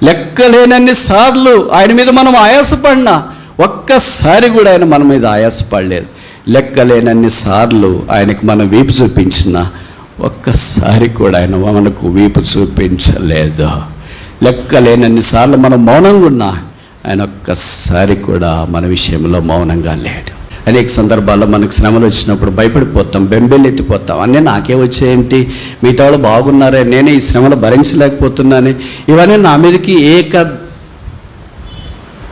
లెక్కలేనన్ని సార్లు ఆయన మీద మనం ఆయాసపడినా ఒక్కసారి కూడా ఆయన మన మీద ఆయాసపడలేదు. లెక్కలేనన్ని సార్లు ఆయనకు మనం వీపు చూపించిన ఒక్కసారి కూడా ఆయన మనకు వీపు చూపించలేదు. లెక్కలేనన్ని సార్లు మనం మౌనంగా ఉన్నా ఆయన ఒక్కసారి కూడా మన విషయంలో మౌనంగా లేడు. అనేక సందర్భాల్లో మనకు శ్రమలు వచ్చినప్పుడు భయపడిపోతాం, బెంబెలెత్తిపోతాం. అన్నీ నాకే వచ్చేయంటి, మిగతా వాళ్ళు బాగున్నారే, నేనే ఈ శ్రమలు భరించలేకపోతున్నాను, ఇవన్నీ నా మీదకి ఏక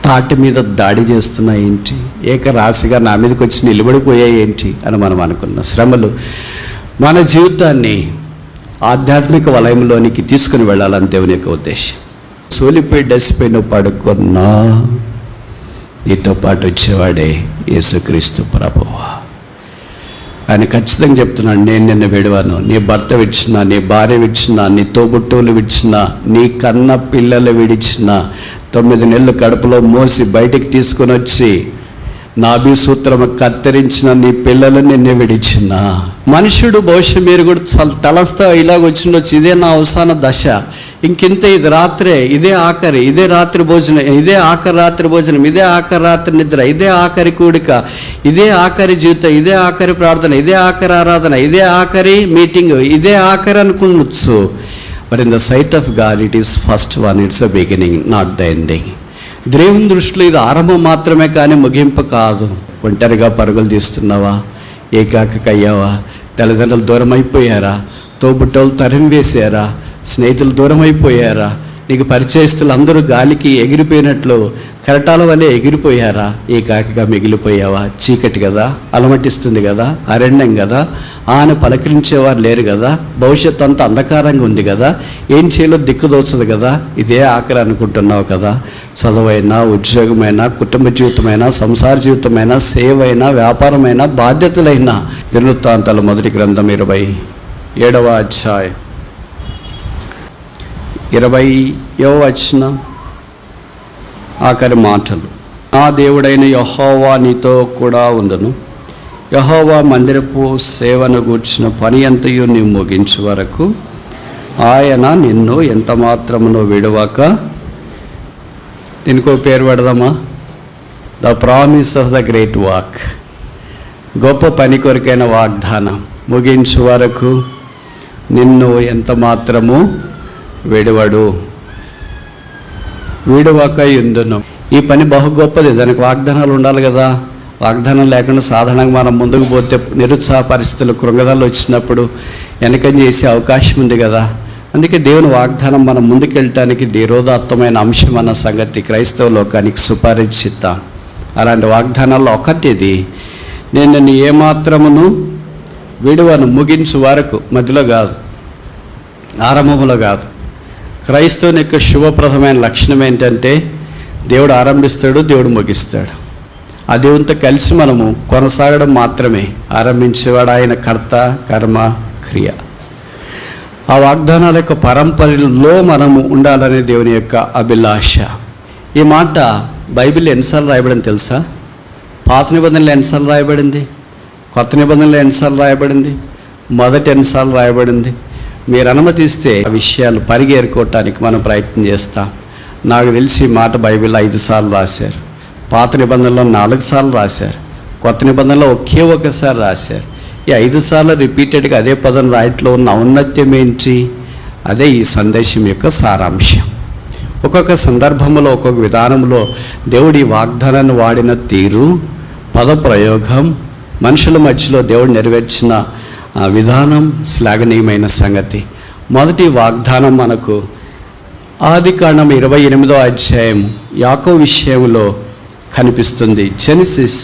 తాటి మీద దాడి చేస్తున్నాయి ఏంటి, ఏక రాశిగా నా మీదకి వచ్చి నిలబడిపోయాయి ఏంటి అని మనం అనుకున్నాం. శ్రమలు మన జీవితాన్ని ఆధ్యాత్మిక వలయంలోనికి తీసుకుని వెళ్ళాలని దేవుని యొక్క ఉద్దేశం. సోలిపోయి డసిపోయి నువ్వు పడుకున్నా నీతో పాటు వచ్చేవాడే యేసుక్రీస్తు ప్రభువు. ఆయన ఖచ్చితంగా చెప్తున్నాడు, నేను నిన్ను విడవను. నీ భర్త విడిచినా, నీ భార్య విడిచినా, నీ తోబుట్టువులు విడిచినా, నీ కన్న పిల్లలు విడిచినా, 9 నెలలు కడుపులో మోసి బయటికి తీసుకొని వచ్చి నాభి సూత్రము కత్తిరించిన నీ పిల్లలు నిన్నే విడిచిన. మనుషుడు బహుశా మీరు కూడా తలస్తా ఇలాగ వచ్చిండొచ్చు, ఇదే నా అవసాన దశ, ఇంకింత, ఇది రాత్రే, ఇదే ఆఖరి, ఇదే రాత్రి భోజనం, ఇదే ఆఖరి రాత్రి భోజనం, ఇదే ఆఖరి రాత్రి నిద్ర, ఇదే ఆఖరి కూడిక, ఇదే ఆఖరి జీవితం, ఇదే ఆఖరి ప్రార్థన, ఇదే ఆఖరి ఆరాధన, ఇదే ఆఖరి మీటింగ్, ఇదే ఆఖరి అనుకునొచ్చు. But in the sight of God it is first one, it's a beginning, not the ending. దేవుని దృష్టిలో ఇది ఆరంభం మాత్రమే కానీ ముగింపు కాదు. ఒంటరిగా పరుగులు తీస్తున్నావా, ఏకాకయ్యావా, తల్లిదండ్రులు దూరం అయిపోయారా, తోబుట్టోళ్ళు తరిమి వేసారా, స్నేహితులు దూరం అయిపోయారా, నీకు పరిచయస్తులు అందరూ గాలికి ఎగిరిపోయినట్లు కెరటాల వల్లే ఎగిరిపోయారా, ఏకాకిగా మిగిలిపోయావా? చీకటి కదా, అలమటిస్తుంది కదా, అరణ్యం కదా, ఆయన పలకరించేవారు లేరు కదా, భవిష్యత్తు అంతా అంధకారంగా ఉంది కదా, ఏం చేయాలో దిక్కుదోచదు కదా, ఇదే ఆఖరి అనుకుంటున్నావు కదా. చదువైనా, ఉద్యోగమైనా, కుటుంబ జీవితమైనా, సంసార జీవితమైనా, సేవైనా, వ్యాపారమైనా, బాధ్యతలైనా. దినవృత్తాంతాల మొదటి గ్రంథం 27వ అధ్యాయం 20వ వచనం ఆఖరి మాటలు. నా దేవుడైన యెహోవా నీతో కూడా ఉండును. యెహోవా మందిరపు సేవను గూర్చిన పని అంతయు నీవు ముగించే వరకు ఆయన నిన్ను ఎంత మాత్రమునో విడవక. దీనికో పేరు పెడదామా? The promise of the great walk. గొప్ప పని కొరకైన వాగ్దానం. ముగించే వరకు నిన్ను ఎంత మాత్రము విడవడు, విడవక ఎందును. ఈ పని బహు గొప్పది, దానికి వాగ్దానాలు ఉండాలి కదా. వాగ్దానం లేకుండా సాధారణంగా మనం ముందుకు పోతే నిరుత్సాహ పరిస్థితులు, కృంగదాలు వచ్చినప్పుడు వెనకం చేసే అవకాశం ఉంది కదా. అందుకే దేవుని వాగ్దానం మనం ముందుకెళ్ళటానికి ధీరోదాత్తమైన అంశం అన్న సంగతి క్రైస్తవ లోకానికి సుపరిచితం. అలాంటి వాగ్దానాల్లో ఒకటిది, నేను నిన్ను ఏమాత్రమును విడువను. ముగించు వరకు, మధ్యలో కాదు, ఆరంభంలో కాదు. క్రైస్తవుని యొక్క శుభప్రదమైన లక్షణం ఏంటంటే దేవుడు ఆరంభిస్తాడు, దేవుడు ముగిస్తాడు. ఆ దేవునితో కలిసి మనము కొనసాగడం మాత్రమే. ఆరంభించేవాడు ఆయన, కర్త, కర్మ, క్రియ. ఆ వాగ్దానాల యొక్క పరంపరలో మనము ఉండాలనే దేవుని యొక్క అభిలాష. ఈ మాట బైబిల్ ఎన్నిసార్లు రాయబడింది తెలుసా? పాత నిబంధనలు ఎన్నిసార్లు రాయబడింది, కొత్త నిబంధనలు ఎన్నిసార్లు రాయబడింది, మొదటి ఎన్నిసార్లు రాయబడింది. మీరు అనుమతిస్తే ఆ విషయాలు పరిగేరుకోవటానికి మనం ప్రయత్నం చేస్తాం. నాకు తెలిసి ఈ మాట బైబిల్లో 5 సార్లు రాశారు, పాత నిబంధనలో 4 సార్లు రాశారు, కొత్త నిబంధనలో ఒకే ఒకసారి రాశారు. ఈ 5 సార్లు రిపీటెడ్గా అదే పదం రాయట్లో ఉన్న ఔన్నత్యం ఏంటి? అదే ఈ సందేశం యొక్క సారాంశం. ఒక్కొక్క సందర్భంలో, ఒక్కొక్క విధానంలో దేవుడి వాగ్దానాన్ని వాడిన తీరు, పదప్రయోగం, మనుషుల మధ్యలో దేవుడు నెరవేర్చిన విధానం శ్లాఘనీయమైన సంగతి. మొదటి వాగ్దానం మనకు ఆదికాండం 28వ అధ్యాయం యాకోబు విషయంలో కనిపిస్తుంది. జెనసిస్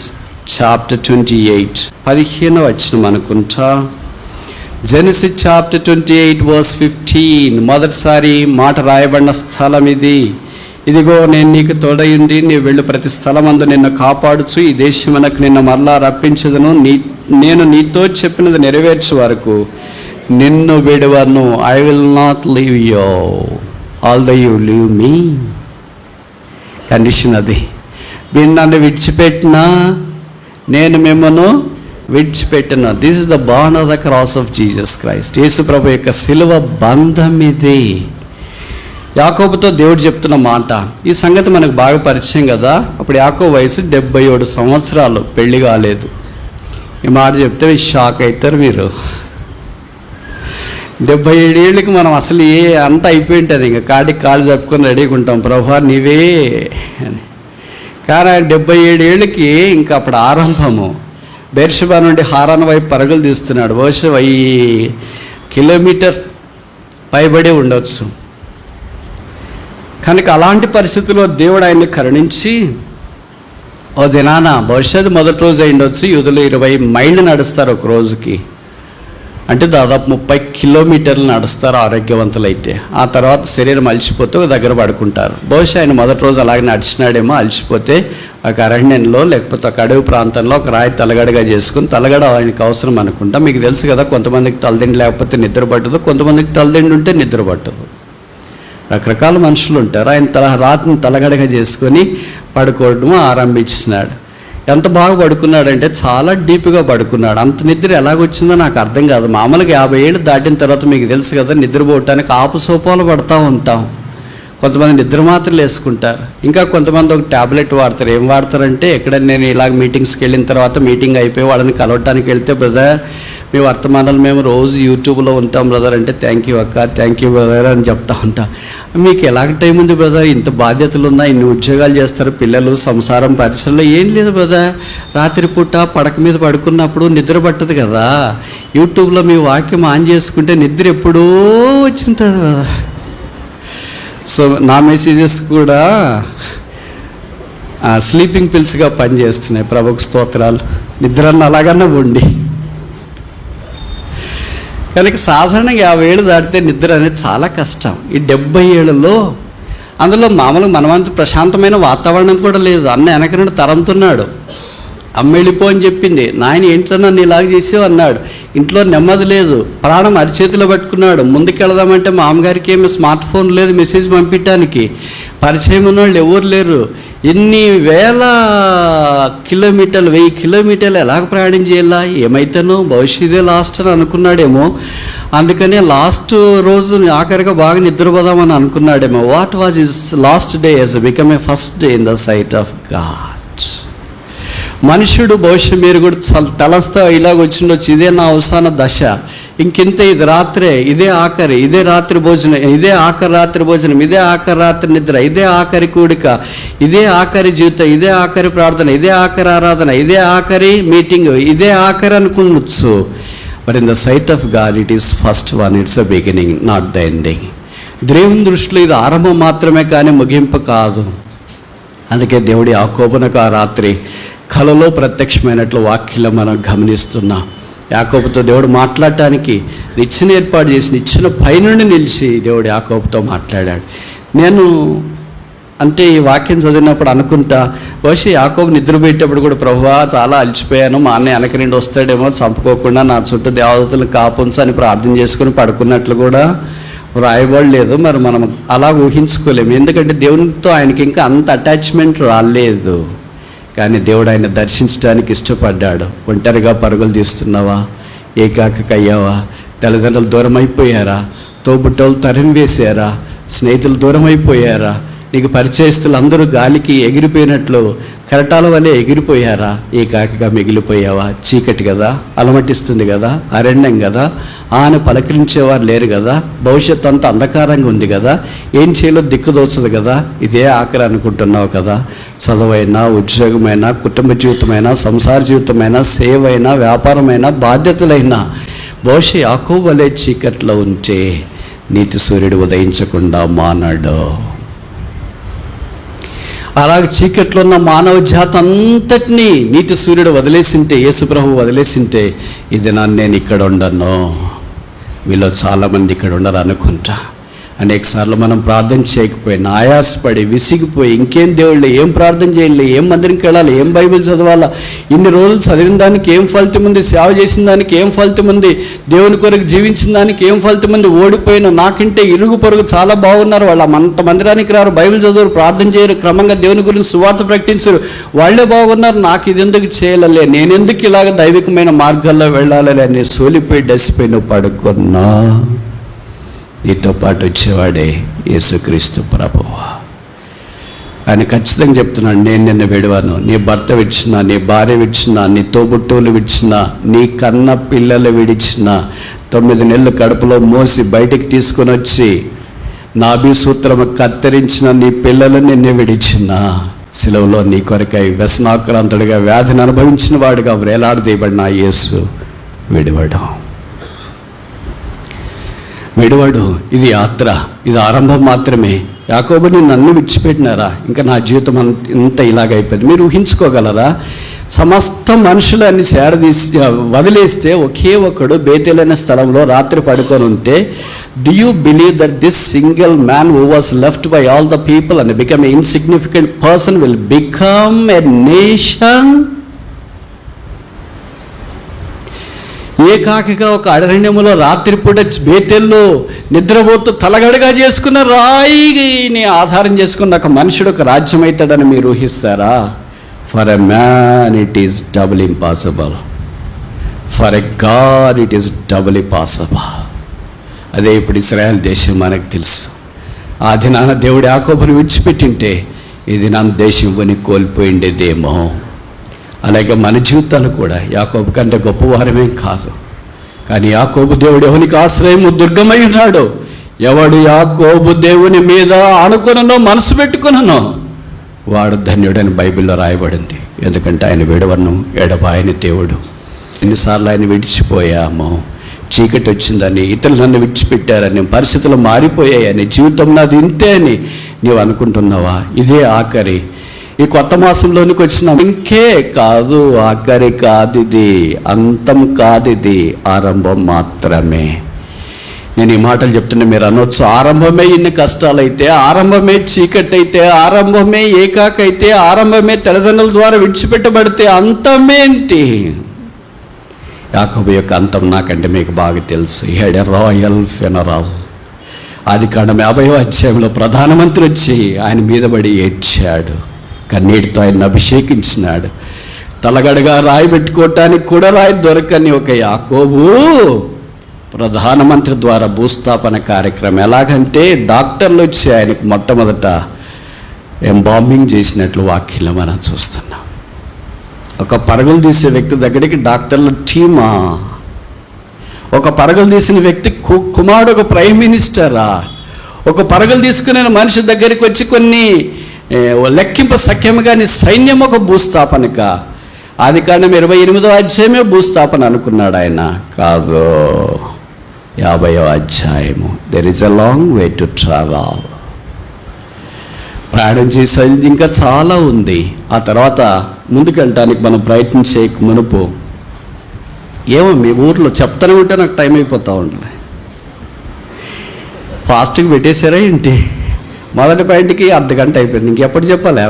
చాప్టర్ 28 15వ వచనం అనుకుంటా. జెనసిస్ చాప్టర్ 28 verse 15 మొదటిసారి మాట రాయబడిన స్థలం ఇది. ఇదిగో నేను నీకు తోడయుండి నీవు వెళ్ళు ప్రతి స్థలమందు నిన్ను కాపాడుచు ఈ దేశమునకు నిన్ను మరలా రప్పించదును. నేను నీతో చెప్పినది నెరవేర్చే వరకు నిన్ను విడువను. I will not leave you although you leave me. Condition అది. మీరు నన్ను విడిచిపెట్టినా నేను మిమ్మల్ని విడిచిపెట్టిన. This is the bond of the cross of Jesus Christ. యేసు ప్రభు యొక్క శిలువ బంధం ఇది. యాకోబుతో దేవుడు చెప్తున్న మాట, ఈ సంగతి మనకు బాగా పరిచయం కదా. అప్పుడు యాకోబు వయసు 77 సంవత్సరాలు, పెళ్లి కాలేదు. ఈ మాట చెప్తే షాక్ అవుతారు మీరు. 77 ఏళ్ళకి మనం అసలు అంతా అయిపోయి ఉంటుంది, ఇంకా కాడికి కాళ్ళు చెప్పుకొని రెడీగా ఉంటాం, ప్రభువా నీవే అని. కానీ 77 ఏళ్ళకి ఇంకా అప్పుడు ఆరంభము. బెర్షెబా నుండి హారాన్ వైపు పరుగులు తీస్తున్నాడు. బహుశా 1000 కిలోమీటర్ పైబడి ఉండొచ్చు. కనుక అలాంటి పరిస్థితుల్లో దేవుడు ఆయన్ని కరుణించి, ఓ దినాన భవిష్యత్తు మొదటి రోజు అయిండొచ్చు, యూదులు 20 మైళ్ళు నడుస్తారు ఒక రోజుకి, అంటే దాదాపు 30 కిలోమీటర్లు నడుస్తారు ఆరోగ్యవంతులైతే. ఆ తర్వాత శరీరం అలసిపోతే ఒక దగ్గర పడుకుంటారు. బహుశా ఆయన మొదటి రోజు అలాగే నడిచినాడేమో, అలసిపోతే ఒక అరణ్యంలో లేకపోతే ఒక అడవి ప్రాంతంలో ఒక రాయి తలగడగా చేసుకుని, తలగడ ఆయనకు అవసరం అనుకుంటా. మీకు తెలుసు కదా, కొంతమందికి తలదిండి లేకపోతే నిద్ర పట్టదు, కొంతమందికి తలదిండి ఉంటే నిద్ర పట్టదు. రకరకాల మనుషులు ఉంటారు. ఆయన రాత్రిని తలగడగా చేసుకొని పడుకోవడం ఆరంభించినాడు. ఎంత బాగా పడుకున్నాడంటే చాలా డీప్గా పడుకున్నాడు. అంత నిద్ర ఎలాగొచ్చిందో నాకు అర్థం కాదు. మామూలుగా 50 ఏళ్ళు దాటిన తర్వాత మీకు తెలుసు కదా, నిద్రపోవటానికి ఆపుసోపాలు పడుతూ ఉంటాం. కొంతమంది నిద్ర మాత్రలు వేసుకుంటారు, ఇంకా కొంతమంది ఒక ట్యాబ్లెట్ వాడతారు. ఏం వాడతారంటే, ఎక్కడైనా నేను ఇలాగ మీటింగ్స్కి వెళ్ళిన తర్వాత మీటింగ్ అయిపోయి వాళ్ళని కలవటానికి వెళ్తే, బ్రదర్ మీ వర్తమానాలు మేము రోజు యూట్యూబ్లో ఉంటాం బ్రదర్ అంటే, థ్యాంక్ యూ అక్క, థ్యాంక్ యూ బ్రదర్ అని చెప్తా ఉంటా. మీకు ఎలాగ టైం ఉంది బ్రదర్, ఇంత బాధ్యతలు ఉన్నాయి, ఇన్ని ఉద్యోగాలు చేస్తారు, పిల్లలు, సంసారం, పరిశ్రమలో. ఏం లేదు బ్రదర్, రాత్రిపూట పడక మీద పడుకున్నప్పుడు నిద్ర పట్టదు కదా, యూట్యూబ్లో మీ వాక్యం ఆన్ చేసుకుంటే నిద్ర ఎప్పుడూ వచ్చింటుంది కదా. సో నా మెసేజెస్ కూడా స్లీపింగ్ పిల్స్గా పనిచేస్తున్నాయి. ప్రభుకు స్తోత్రాలు. నిద్రన్న అలాగన్నా ఉండి. కనుక సాధారణంగా 50 ఏళ్ళు దాటితే నిద్ర అనేది చాలా కష్టం. ఈ 70 ఏళ్ళలో అందులో మామూలుగా మనమంతా ప్రశాంతమైన వాతావరణం కూడా లేదు. అన్న వెనక నుండి తరంతున్నాడు. అమ్మ వెళ్ళిపో అని చెప్పింది. నాయన ఏంటో నన్ను ఇలాగ చేసేవు అన్నాడు. ఇంట్లో నెమ్మది లేదు. ప్రాణం అరిచేతిలో పట్టుకున్నాడు. ముందుకెళదామంటే మా అమ్మగారికి ఏమి స్మార్ట్ ఫోన్ లేదు మెసేజ్ పంపించడానికి. పరిచయం ఉన్నవాళ్ళు ఎవరు లేరు. ఎన్ని వేల కిలోమీటర్లు, 1000 కిలోమీటర్లు ఎలాగ ప్రయాణం చేయాలా, ఏమైతేనో భవిష్యత్తే లాస్ట్ అని అనుకున్నాడేమో. అందుకనే లాస్ట్ రోజు ఆఖరిగా బాగా నిద్రపోదామని అనుకున్నాడేమో. What was his last day has become a first day in the sight of God. మనుషుడు బహుశా మీరు కూడా తలస్తా ఇలాగ వచ్చిండొచ్చు, ఇదే నా అవసాన దశ, ఇంకింత, ఇది రాత్రే, ఇదే ఆఖరి, ఇదే రాత్రి భోజనం, ఇదే ఆఖరి రాత్రి భోజనం, ఇదే ఆఖరి రాత్రి నిద్ర, ఇదే ఆఖరి కూడిక, ఇదే ఆఖరి జీవితం, ఇదే ఆఖరి ప్రార్థన, ఇదే ఆఖరి ఆరాధన, ఇదే ఆఖరి మీటింగ్, ఇదే ఆఖరి అనుకోవచ్చు. But in the sight of God it is first one, it's a beginning, not the ending. దేవుని దృష్టిలో ఇది ఆరంభం మాత్రమే కానీ ముగింపు కాదు. అందుకే దేవుడి యాకోబునకు ఆ రాత్రి కలలో ప్రత్యక్షమైనట్లు వాక్యంలో మనం గమనిస్తున్నాం. యాకోబుతో దేవుడు మాట్లాడటానికి నిచ్చెన ఏర్పాటు చేసి నిచ్చెన పైనుండి నిలిచి దేవుడు యాకోబుతో మాట్లాడాడు. నేను అంటే ఈ వాక్యం చదివినప్పుడు అనుకుంటా, బహుశా యాకోబు నిద్రపోయేటప్పుడు కూడా, ప్రభువా చాలా అలసిపోయాను, మా అన్నయ్య వెనక నుండి వస్తాడేమో, చంపుకోకుండా నా చుట్టూ దేవతలను కాపుంచు అని ప్రార్థన చేసుకుని పడుకున్నట్లు కూడా వ్రాయబడలేదు. మరి మనం అలా ఊహించుకోలేము, ఎందుకంటే దేవునితో ఆయనకి ఇంకా అంత అటాచ్మెంట్ రాలేదు. కానీ దేవుడు ఆయన దర్శించడానికి ఇష్టపడ్డాడు. ఒంటరిగా పరుగులు తీస్తున్నావా, ఏకాకయ్యావా, తల్లిదండ్రులు దూరం అయిపోయారా, తోబుట్టోళ్ళు తరిం వేశారా, స్నేహితులు దూరం అయిపోయారా, నీకు పరిచయస్తులు అందరూ గాలికి ఎగిరిపోయినట్లు కెరటాల వల్లే ఎగిరిపోయారా, ఏకాకిగా మిగిలిపోయావా? చీకటి కదా, అలమటిస్తుంది కదా, అరణ్యం కదా, ఆయన పలకరించేవారు లేరు కదా, భవిష్యత్తు అంతా అంధకారంగా ఉంది కదా, ఏం చేయాలో దిక్కుదోచదు కదా, ఇదే ఆఖరి అనుకుంటున్నావు కదా. చదువైనా, ఉద్యోగమైనా, కుటుంబ జీవితమైనా, సంసార జీవితమైనా, సేవైనా, వ్యాపారమైనా, బాధ్యతలైనా బహుశా యాకోబు వలె చీకట్లో ఉంటే నీతి సూర్యుడు ఉదయించకుండా మానాడు. అలాగే చీకట్లో ఉన్న మానవ జాతి అంతటినీ నీతి సూర్యుడు వదిలేసింటే, యేసుప్రభు వదిలేసింటే, ఇది నేను ఇక్కడ ఉండను, వీళ్ళు చాలామంది ఇక్కడ ఉండరు అనుకుంటా. అనేకసార్లు మనం ప్రార్థన చేయకపోయినా ఆయాసపడి విసిగిపోయి, ఇంకేం దేవుళ్ళు, ఏం ప్రార్థన చేయాలి, ఏం మందిరంకి వెళ్ళాలి, ఏం బైబిల్ చదవాలా, ఇన్ని రోజులు చదివిన దానికి ఏం ఫలితం ఉంది, సేవ చేసిన దానికి ఏం ఫలితం ఉంది, దేవుని కొరకు జీవించిన దానికి ఏం ఫలితం ఉంది, ఓడిపోయిన నాకంటే ఇరుగు పొరుగు చాలా బాగున్నారు, వాళ్ళు అంత మందిరానికి రారు, బైబిల్ చదవరు, ప్రార్థన చేయరు, క్రమంగా దేవుని గురించి సువార్త ప్రకటించరు, వాళ్ళే బాగున్నారు, నాకు ఇది ఎందుకు చేయాలలే, నేనెందుకు ఇలాగ దైవికమైన మార్గాల్లో వెళ్ళాలి అని సోలిపోయి డసిపోయి నువ్వు పడుకున్నా. నీతో పాటు వచ్చేవాడే యేసుక్రీస్తు ప్రభువు. ఆయన ఖచ్చితంగా చెప్తున్నాడు, నేను నిన్ను విడవను. నీ భర్త విడిచినా, నీ భార్య విడిచినా, నీ తోబుట్టువులు విడిచినా, నీ కన్న పిల్లలు విడిచినా, 9 నెలలు కడుపులో మోసి బయటికి తీసుకొని వచ్చి నాభి సూత్రము కత్తిరించిన నీ పిల్లలు నిన్ను విడిచినా, సిలువలో నీ కొరకై వ్యసనాక్రాంతుడిగా వ్యాధిని అనుభవించిన వాడుగా వేలాడదీయబడిన యేసు విడివాడు. ఇది యాత్ర, ఇది ఆరంభం మాత్రమే. యాకోబుని నన్ను విడిచిపెట్టినారా, ఇంకా నా జీవితం ఇంత ఇలాగైపోయింది. మీరు ఊహించుకోగలరా? సమస్త మనుషులన్నీ సేరదీసి వదిలేస్తే ఒకే ఒకడు బేతేలైన స్థలంలో రాత్రి పడుకొని ఉంటే, do you believe that this single man who was left by all the people and become an insignificant person will become a nation? ఏకాకిగా ఒక అరణ్యములో రాత్రిపూట బేతేల్లో నిద్రపోతూ తలగడగా చేసుకున్న రాయిని ఆధారం చేసుకున్న ఒక మనుషుడు ఒక రాజ్యం అవుతాడని మీరు ఊహిస్తారా? For a man it is double impossible, for a God it is double impossible. అదే ఇప్పుడు ఇశ్రాయేల్ దేశం మనకు తెలుసు. ఆ దినాన దేవుడు యాకోబుని విడిచిపెట్టింటే ఈ దినాన దేశం కొని కోల్పోయిండేదేమో. అలాగే మన జీవితాలు కూడా యాకోబు కంటే గొప్పవారమేం కాదు, కానీ యాకోబు దేవుడు ఎవరికి ఆశ్రయము దుర్గమై ఉన్నాడు. ఎవడు యాకోబు దేవుని మీద ఆనుకునో మనసు పెట్టుకునో వాడు ధన్యుడని బైబిల్లో రాయబడింది. ఎందుకంటే ఆయన విడవను ఎడబాయని దేవుడు. ఎన్నిసార్లు ఆయన విడిచిపోయామో, చీకటి వచ్చిందని, ఇతరులు నన్ను విడిచిపెట్టారని, పరిస్థితులు మారిపోయాయని, జీవితం నాది ఇంతే అని నీవు అనుకుంటున్నావా? ఇదే ఆఖరి, ఈ కొత్త మాసంలోనికి వచ్చిన ఇంకే కాదు, ఆఖరి కాదు, ఇది అంతం కాదు, ఇది ఆరంభం మాత్రమే. నేను ఈ మాటలు చెప్తున్నా, మీరు అనొచ్చు ఆరంభమే ఇన్ని కష్టాలైతే, ఆరంభమే చీకటి అయితే, ఆరంభమే ఏకాకైతే, ఆరంభమే తల్లిదండ్రుల ద్వారా విడిచిపెట్టబడితే అంతమేంటి? యాకోబు యొక్క అంతం నాకంటే మీకు బాగా తెలుసు. He had a royal funeral. ఆదికాండం 50వ అధ్యాయంలో ప్రధానమంత్రి వచ్చి ఆయన మీద పడి ఏడ్చాడు, కన్నీటితో ఆయన అభిషేకించినాడు. తలగడగా రాయి పెట్టుకోవటానికి కూడా రాయి దొరకని ఒక యాకోబు ప్రధానమంత్రి ద్వారా భూస్థాపన కార్యక్రమం. ఎలాగంటే డాక్టర్లు వచ్చి ఆయనకు మొట్టమొదట ఎంబాంబింగ్ చేసినట్లు వాక్యంలో మనం చూస్తున్నాం. ఒక పరుగులు తీసే వ్యక్తి దగ్గరికి డాక్టర్ల టీమా, ఒక పరుగులు తీసిన వ్యక్తి కుమారుడు ఒక ప్రైమ్ మినిస్టరా, ఒక పరుగులు తీసుకునే మనిషి దగ్గరికి వచ్చి కొన్ని లెక్కింప సఖ్యము కానీ సైన్యం ఒక భూస్థాపనక. ఆదికాండం 28వ అధ్యాయమే భూస్థాపన అనుకున్నాడు ఆయన. కాదు, 50వ అధ్యాయము. There is a long way to travel. ప్రయాణం చేసేది ఇంకా చాలా ఉంది. ఆ తర్వాత ముందుకెళ్ళటానికి మనం ప్రయత్నం చేయక మునుపు ఏమో మీ ఊర్లో చెప్తానే ఉంటే నాకు టైం అయిపోతూ ఉంటుంది. ఫాస్ట్గా పెట్టేశారా ఏంటి? మొదటి పాయింట్కి అర్ధగంట అయిపోయింది, ఇంకెప్పుడు చెప్పాలి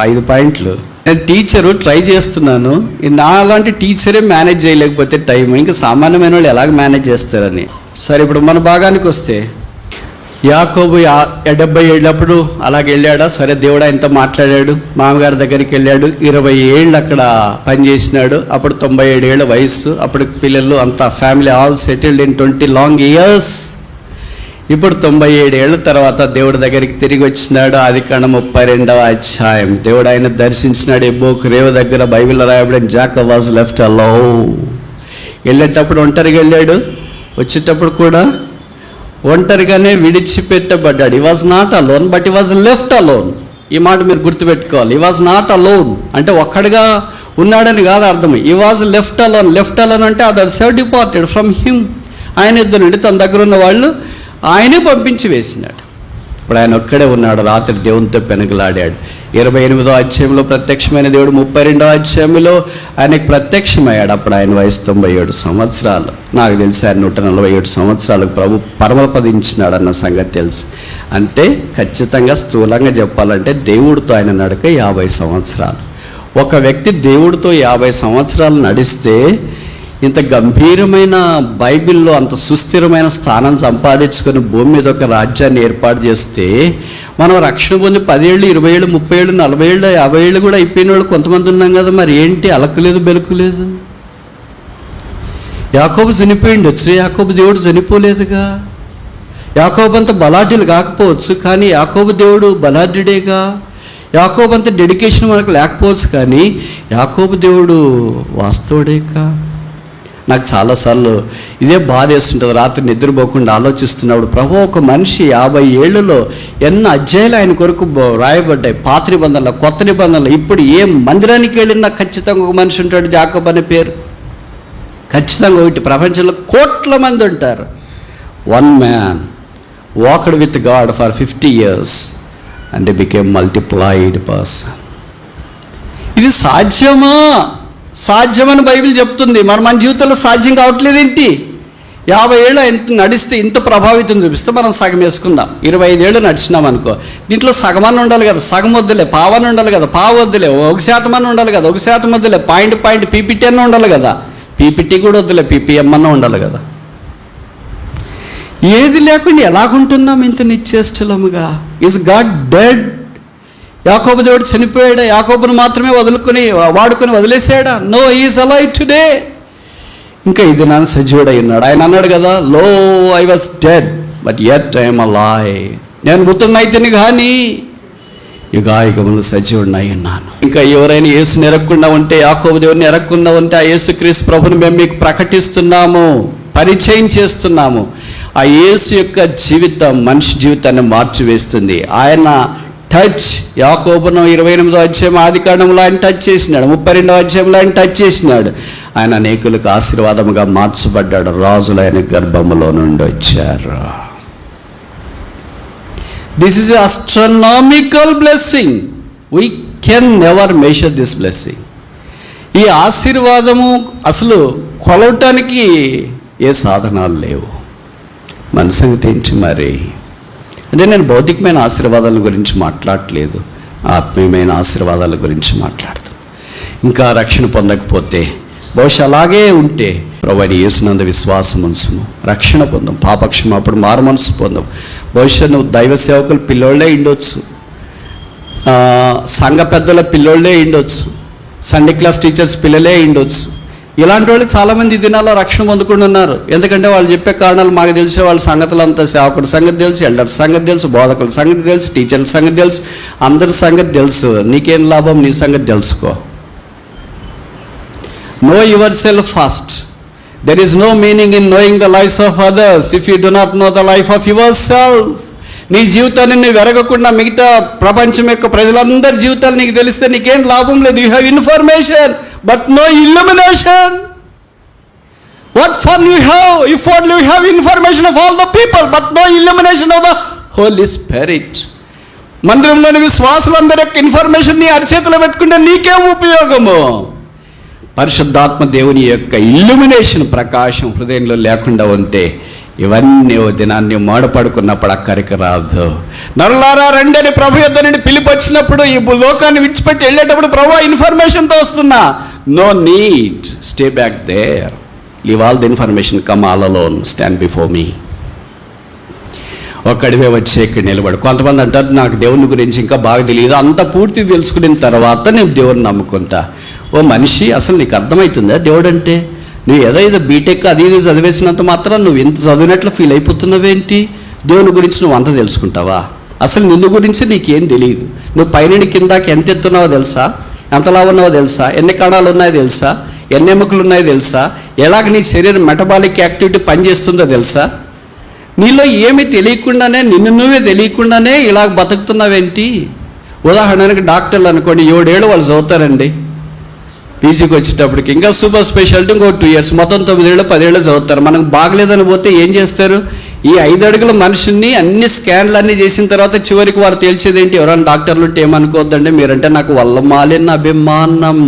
5 పాయింట్లు. నేను టీచరు ట్రై చేస్తున్నాను. నా అలాంటి టీచరే మేనేజ్ చేయలేకపోతే టైం, ఇంకా సామాన్యమైన వాళ్ళు ఎలాగ మేనేజ్ చేస్తారని. సరే, ఇప్పుడు మన భాగానికి వస్తే యాకోబు 70 ఏళ్ళప్పుడు అలాగే వెళ్ళాడా? సరే, దేవుడు ఆయనతో మాట్లాడాడు. మామగారి దగ్గరికి వెళ్ళాడు. 20 ఏళ్ళు అక్కడ పనిచేసినాడు. అప్పుడు 97 ఏళ్ళ వయసు. అప్పుడు పిల్లలు అంతా family all settled in 20 long years. ఇప్పుడు 97 ఏళ్ళ తర్వాత దేవుడి దగ్గరికి తిరిగి వచ్చినాడు. ఆదికాండం 32వ అధ్యాయం. దేవుడు ఆయన దర్శించినాడు. ఎబ్బోకు రేవు దగ్గర బైబిల్లో రాయబడిన జాకబ్ వాజ్ లెఫ్ట్ అలోన్. వెళ్ళేటప్పుడు ఒంటరిగా వెళ్ళాడు, వచ్చేటప్పుడు కూడా ఒంటరిగానే విడిచిపెట్టబడ్డాడు. ఈ వాజ్ నాట్ అలోన్ బట్ ఈ వాజ్ లెఫ్ట్ అలోన్. ఈ మాట మీరు గుర్తుపెట్టుకోవాలి. ఈ వాజ్ నాట్ అలోన్ అంటే ఒక్కడిగా ఉన్నాడని కాదు అర్థం. He was left alone. Left alone అంటే others have departed from him. ఆయన ఇద్దరు నుండి తన దగ్గర ఉన్న వాళ్ళు ఆయనే పంపించి వేసినాడు. ఇప్పుడు ఆయన ఒక్కడే ఉన్నాడు. రాత్రి దేవునితో పెనుగులాడాడు. 28వ అధ్యాయంలో ప్రత్యక్షమైన దేవుడు 32వ అధ్యాయంలో ఆయనకు ప్రత్యక్షమయ్యాడు. అప్పుడు ఆయన వయసు 97 సంవత్సరాలు. నాకు తెలిసి ఆయన 147 సంవత్సరాలకు ప్రభు పరమపదించినాడు అన్న సంగతి తెలుసు. అంటే ఖచ్చితంగా స్థూలంగా చెప్పాలంటే దేవుడితో ఆయన నడక 50 సంవత్సరాలు. ఒక వ్యక్తి దేవుడితో 50 సంవత్సరాలు నడిస్తే, ఇంత గంభీరమైన బైబిల్లో అంత సుస్థిరమైన స్థానం సంపాదించుకొని భూమి మీద ఒక రాజ్యాన్ని ఏర్పాటు చేస్తే, మనం రక్షణ పొంది 10 ఏళ్ళు, 20 ఏళ్ళు, 30 ఏళ్ళు, 40 ఏళ్ళు, 50 ఏళ్ళు కూడా అయిపోయిన వాళ్ళు కొంతమంది ఉన్నాం కదా. మరి ఏంటి అలకలేదు బెలుకులేదు? యాకోబు చనిపోయిండొచ్చు, యాకోబు దేవుడు చనిపోలేదుగా. యాకోబు అంత బలాఢ్యులు కాకపోవచ్చు, కానీ యాకోబు దేవుడు బలాఢ్యుడేగా. యాకోబు అంత డెడికేషన్ మనకు లేకపోవచ్చు, కానీ యాకోబు దేవుడు వాస్తవుడేగా. నాకు చాలాసార్లు ఇదే బాధ వేస్తుంటుంది. రాత్రి నిద్రపోకుండా ఆలోచిస్తున్నప్పుడు, ప్రభు, ఒక మనిషి 50 ఏళ్లలో ఎన్ని అధ్యాయులు ఆయన కొరకు రాయబడ్డాయి, పాత నిబంధనలు, కొత్త నిబంధనలు. ఇప్పుడు ఏ మందిరానికి వెళ్ళినా ఖచ్చితంగా ఒక మనిషి ఉంటాడు యాకోబు అనే పేరు. ఖచ్చితంగా ఒకటి. ప్రపంచంలో కోట్ల మంది ఉంటారు. One man walked with God for 50 years and he became multiplied person. ఇది సాధ్యమా? సాధ్యమని బైబిల్ చెప్తుంది. మన జీవితంలో సాధ్యం కావట్లేదేంటి? 50 ఏళ్ళు ఎంత నడిస్తే ఇంత ప్రభావితం చూపిస్తే మనం సగం వేసుకుందాం. 25 ఏళ్ళు నడిచినాం అనుకో, దీంట్లో సగమని ఉండాలి కదా, సగం వద్దులే, పావని ఉండాలి కదా, పావు వద్దులే, 1% అని ఉండాలి కదా, 1% వద్దులే, పాయింట్ పీపీటీ అన్న ఉండాలి కదా, పీపీటీ కూడా వద్దులే, పీపీఎం అన్న ఉండాలి కదా. ఏది లేకుండా ఎలాగుంటున్నాం ఇంత నిశ్చేష్టలముగా? Is God dead? యాకోబు దేవుడు చనిపోయాడా? యాకోబును మాత్రమే వాడుకొని వదిలేసాడా? No, is alive today. ఇంకా ఇది నాన్న సజీవుడై ఉన్నాడు. ఆయన అన్నాడు కదా, lo I was dead but yet I'm alive. నేను మృతుడినైతిని కానీ యుగాయుగములు సజీవుడినై ఉన్నాను. ఇంకా ఎవరైనా యేసుని ఎరగకుండా ఉంటే, యాకోబు దేవుడిని ఎరగకుండా ఉంటే, ఆ యేసుక్రీస్తు ప్రభుని మేము మీకు ప్రకటిస్తున్నాము, పరిచయం చేస్తున్నాము. ఆ యేసు యొక్క జీవితం మనిషి జీవితాన్ని మార్చివేస్తుంది. ఆయన టచ్, యాకోబును 28వ అధ్యాయం ఆదికాండంలో ఆయన టచ్ చేసినాడు, 32వ అధ్యాయంలో ఆయన టచ్ చేసినాడు. ఆయన అనేకులకు ఆశీర్వాదముగా మార్చబడ్డాడు. రాజులు ఆయన గర్భములో నుండి వచ్చారు. This is astronomical blessing. We can never measure this blessing. ఈ ఆశీర్వాదము అసలు కొలవటానికి ఏ సాధనాలు లేవు. మన సంగతి ఏంటి మరి? అంటే నేను భౌతికమైన ఆశీర్వాదాల గురించి మాట్లాడట్లేదు, ఆత్మీయమైన ఆశీర్వాదాల గురించి మాట్లాడతాను. ఇంకా రక్షణ పొందకపోతే, బహుశా అలాగే ఉంటే, ప్రభువైన యేసునందు విశ్వాసం ఉంచుము, రక్షణ పొందాం, పాపక్షమాపణ, మారు మనసు పొందాం. బహుశా నువ్వు దైవ సేవకుల పిల్లోళ్ళే ఉండొచ్చు, సంఘ పెద్దల పిల్లోళ్ళే ఉండొచ్చు, సండే క్లాస్ టీచర్స్ పిల్లలే ఉండొచ్చు. ఇలాంటి వాళ్ళు చాలామంది ఈ దినాల్లో రక్షణ పొందుకుండా ఉన్నారు. ఎందుకంటే వాళ్ళు చెప్పే కారణాలు మాకు తెలిసే, వాళ్ళ సంగతులంతా సేవకుడి సంగతి తెలుసు, ఎల్డర్స్ సంగతి తెలుసు, బోధకుల సంగతి తెలుసు, టీచర్ల సంగతి తెలుసు, అందరి సంగతి తెలుసు. నీకేం లాభం? నీ సంగతి తెలుసుకో. Know yourself first. There is no meaning in knowing the lifes of others if you do not know the life of yourself. నీ జీవితాన్ని నువ్వు ఎరగకుండా మిగతా ప్రపంచం యొక్క ప్రజలందరి జీవితాలు నీకు తెలిస్తే నీకేం లాభం లేదు. You have information but no illumination. What fun you have if only you have information of all the people but no illumination of the Holy Spirit. మందిరంలోని విశ్వాసులందరి యొక్క ఇన్ఫర్మేషన్ నీ అరచేతిలో పెట్టుకుంటే నీకేం ఉపయోగము? పరిశుద్ధాత్మ దేవుని యొక్క ఇల్లుమినేషన్, ప్రకాశం హృదయంలో లేకుండా ఉంటే ఇవన్నీ ఓ దినాన్ని మాడపడుకున్నప్పుడు అక్కడికి రాదు. నరులారా రండి అని ప్రభు యొద్ద నుండి పిలిపి వచ్చినప్పుడు, ఈ లోకాన్ని విడిచిపెట్టి వెళ్ళేటప్పుడు, ప్రభు ఇన్ఫర్మేషన్తో వస్తున్నా. No need, stay back there, leave all the information, come all alone, stand before me. ఒక్కడివే వచ్చి ఇక్కడ నిలబడు. కొంతమంది అంటారు, నాకు దేవుని గురించి ఇంకా బాగా తెలియదు, అంత పూర్తి తెలుసుకున్న తర్వాత నేను దేవుడిని నమ్ముకుంటా. ఓ మనిషి, అసలు నీకు అర్థమవుతుందా దేవుడు అంటే? నువ్వు ఏదో బీటెక్ అది ఇది చదివేసినంత మాత్రం నువ్వు ఎంత చదివినట్లు ఫీల్ అయిపోతున్నావేంటి? దేవుని గురించి నువ్వు అంత తెలుసుకుంటావా? అసలు నిన్ను గురించి నీకేం తెలియదు. నువ్వు పైనుండి కిందాకి ఎంత ఎత్తున్నావో తెలుసా? ఎంతలా ఉన్నావో తెలుసా? ఎన్ని కణాలు ఉన్నాయో తెలుసా? ఎన్ని ఎముకలు ఉన్నాయో తెలుసా? ఎలాగ నీ శరీరం మెటబాలిక్ యాక్టివిటీ పనిచేస్తుందో తెలుసా? నీలో ఏమీ తెలియకుండానే, నిన్ను నువ్వే తెలియకుండానే ఇలాగ బతుకుతున్నావేంటి? ఉదాహరణకి డాక్టర్లు అనుకోండి, 7 ఏళ్ళు వాళ్ళు చదువుతారండి. పీజీకి వచ్చేటప్పటికి ఇంకా సూపర్ స్పెషాలిటీ ఇంకో 2 years, మొత్తం 9 ఏళ్ళు 10 ఏళ్ళు చదువుతారు. మనకు బాగలేదని పోతే ఏం చేస్తారు? ఈ 5 అడుగుల మనుషుల్ని అన్ని స్కాన్లు అన్నీ చేసిన తర్వాత చివరికి వారు తేల్చేది ఏంటి? ఎవరైనా డాక్టర్లు ఉంటే ఏమనుకోవద్దండి, మీరంటే నాకు వల్లమాలిన అభిమానం.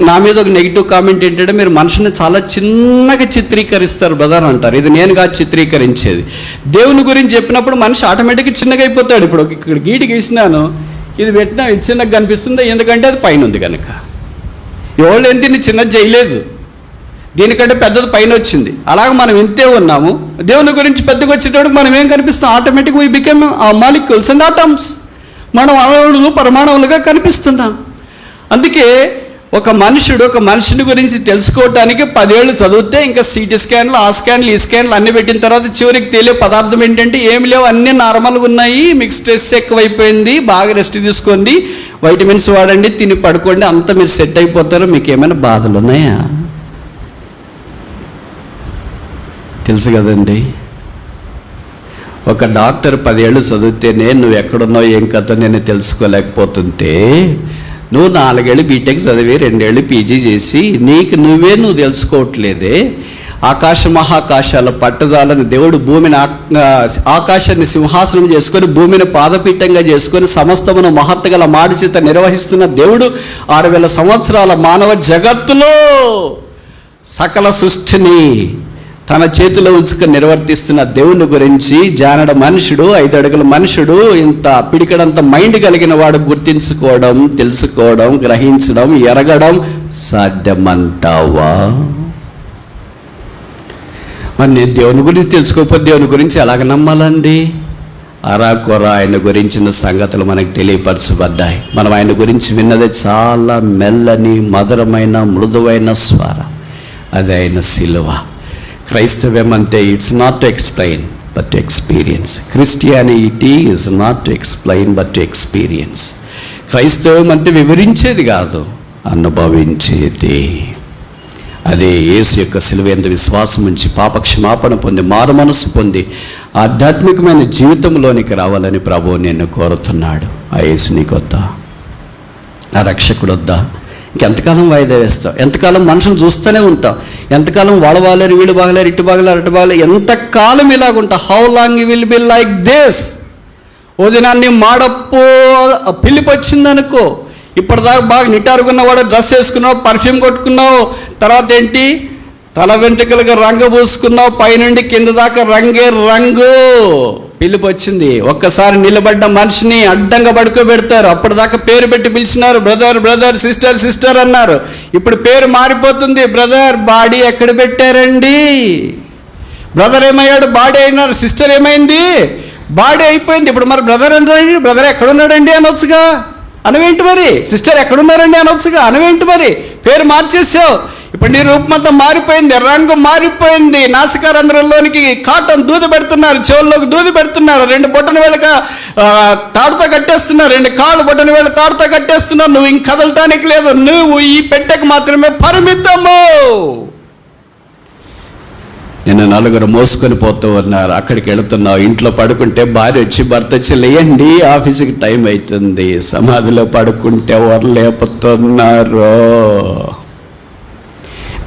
నా మీద ఒక నెగిటివ్ కామెంట్ ఏంటంటే, మీరు మనుషుని చాలా చిన్నగా చిత్రీకరిస్తారు బ్రదర్ అంటారు. ఇది నేను కాదు చిత్రీకరించేది. దేవుని గురించి చెప్పినప్పుడు మనిషి ఆటోమేటిక్గా చిన్నగా అయిపోతాడు. ఇప్పుడు ఇక్కడ గీటి గీసినాను, ఇది పెట్టినా ఇది చిన్నగా కనిపిస్తుంది, ఎందుకంటే అది పైన ఉంది కనుక. ఎవరు ఏంటి దీన్ని చిన్నది చేయలేదు, దీనికంటే పెద్దది పైన వచ్చింది. అలాగే మనం ఇంతే ఉన్నాము. దేవుని గురించి పెద్దగా వచ్చేటప్పుడు మనం ఏం కనిపిస్తాం? Automatic we become molecules and atoms. మనం అణువులు పరమాణువులుగా కనిపిస్తున్నాం. అందుకే ఒక మనుషుని గురించి తెలుసుకోవటానికి 10 ఏళ్ళు చదివితే ఇంకా సిటీ స్కాన్లు, ఆ స్కాన్లు, ఈ స్కాన్లు అన్నీ పెట్టిన తర్వాత చివరికి తెలియ పదార్థం ఏంటంటే ఏమి లేవు, అన్నీ నార్మల్గా ఉన్నాయి, మీకు స్ట్రెస్ ఎక్కువైపోయింది, బాగా రెస్ట్ తీసుకోండి, వైటమిన్స్ వాడండి, తిని పడుకోండి, అంతా మీరు సెట్ అయిపోతారు. మీకు ఏమైనా బాధలు ఉన్నాయా? తెలుసు కదండి. ఒక డాక్టర్ 10 ఏళ్ళు చదివితేనే నువ్వు ఎక్కడున్నావు ఏం కథ నేను తెలుసుకోలేకపోతుంటే, నువ్వు 4 ఏళ్ళు బీటెక్ చదివి 2 ఏళ్ళు పీజీ చేసి నువ్వు తెలుసుకోవట్లేదే. మహాకాశాల పట్టజాలని దేవుడు భూమిని ఆకాశాన్ని సింహాసనం చేసుకొని భూమిని పాదపీఠంగా చేసుకొని సమస్తమును మహత్తుగల మాడి చేత నిర్వహిస్తున్న దేవుడు 6000 సంవత్సరాల మానవ జగత్తులో సకల సృష్టిని తన చేతిలో ఉంచుకొని నిర్వర్తిస్తున్న దేవుని గురించి జానడ మనుషుడు, 5 అడుగుల మనుషుడు, ఇంత పిడికడంత మైండ్ కలిగిన వాడు గుర్తించుకోవడం, తెలుసుకోవడం, గ్రహించడం, ఎరగడం సాధ్యమంటావా? మరి నేను దేవుని గురించి తెలుసుకోకపోతే దేవుని గురించి ఎలాగ నమ్మాలండి? అరాకొర ఆయన గురించిన సంగతులు మనకు తెలియపరచబడ్డాయి. మనం ఆయన గురించి విన్నది చాలా మెల్లని, మధురమైన, మృదువైన స్వరం, అది ఆయన సిలువ. క్రైస్తవ్యం అంటే it's not to explain but to experience. Christianity is not to explain but to experience. క్రైస్తవం అంటే వివరించేది కాదు, అనుభవించేది. అదే యేసు యొక్క సిలువ యందు విశ్వాసం ఉంచి పాపక్షమాపణ పొంది మారు మనసు పొంది ఆధ్యాత్మికమైన జీవితంలోనికి రావాలని ప్రభువు నిన్ను కోరుతున్నాడు. ఆ యేసు నీకొద్దా? ఆ రక్షకుడు వద్దా? ఇంకెంతకాలం వాయిదా వేస్తావు? ఎంతకాలం మనుషులు చూస్తూనే ఉంటావు? ఎంతకాలం వాళ్ళు బాగలేరు, వీళ్ళు బాగలేరు, ఇటు బాగలేరు, అటు బాగలేరు, ఎంతకాలం ఇలాగుంటా? How long you will be like this? ఓ దినాన్ని మాడప్పో పిలిపి వచ్చిందనుకో, ఇప్పటిదాకా బాగా నిటారుగున్నవాడు, డ్రెస్ వేసుకున్నావు, పర్ఫ్యూమ్ కొట్టుకున్నావు, తర్వాత ఏంటి తల వెంట్రుకలుగా రంగు పూసుకున్నావు, పైనుండి కింద దాకా రంగు పిలుపు వచ్చింది. ఒక్కసారి నిలబడ్డ మనిషిని అడ్డంగా పడుకోబెడతారు. అప్పటిదాకా పేరు పెట్టి పిలిచినారు, బ్రదర్ బ్రదర్, సిస్టర్ సిస్టర్ అన్నారు. ఇప్పుడు పేరు మారిపోతుంది, బ్రదర్ బాడీ ఎక్కడ పెట్టారండి? బ్రదర్ ఏమయ్యాడు? బాడీ అయినారు. సిస్టర్ ఏమైంది? బాడీ అయిపోయింది. ఇప్పుడు మరి బ్రదర్ అంటే బ్రదర్ ఎక్కడున్నాడండి అనొచ్చుగా, అనవేంటి మరి? సిస్టర్ ఎక్కడున్నారండి అనొచ్చుగా, అనవేంటి మరి? పేరు మార్చేసావు. ఇప్పుడు నీ రూపమంతా మారిపోయింది, రంగు మారిపోయింది. నాసికారంధ్రంలోనికి కాటన్ దూది పెడుతున్నారు, చెవుల్లోకి దూది పెడుతున్నారు, 2 బొట్టన వేళక తాడుతో కట్టేస్తున్నారు, 2 కాళ్ళు బొట్టన వేళ తాడుతో కట్టేస్తున్నారు. నువ్వు ఇంక కదలటానికి లేదు, నువ్వు ఈ పెట్టెకు మాత్రమే పరిమితము. నిన్ను 4 మోసుకొని పోతూ ఉన్నారు, అక్కడికి వెళుతున్నావు. ఇంట్లో పడుకుంటే భార్య వచ్చి భర్త వచ్చి లేయండి ఆఫీస్కి టైం అవుతుంది. సమాధిలో పడుకుంటే ఎవరు లేపుతున్నారు?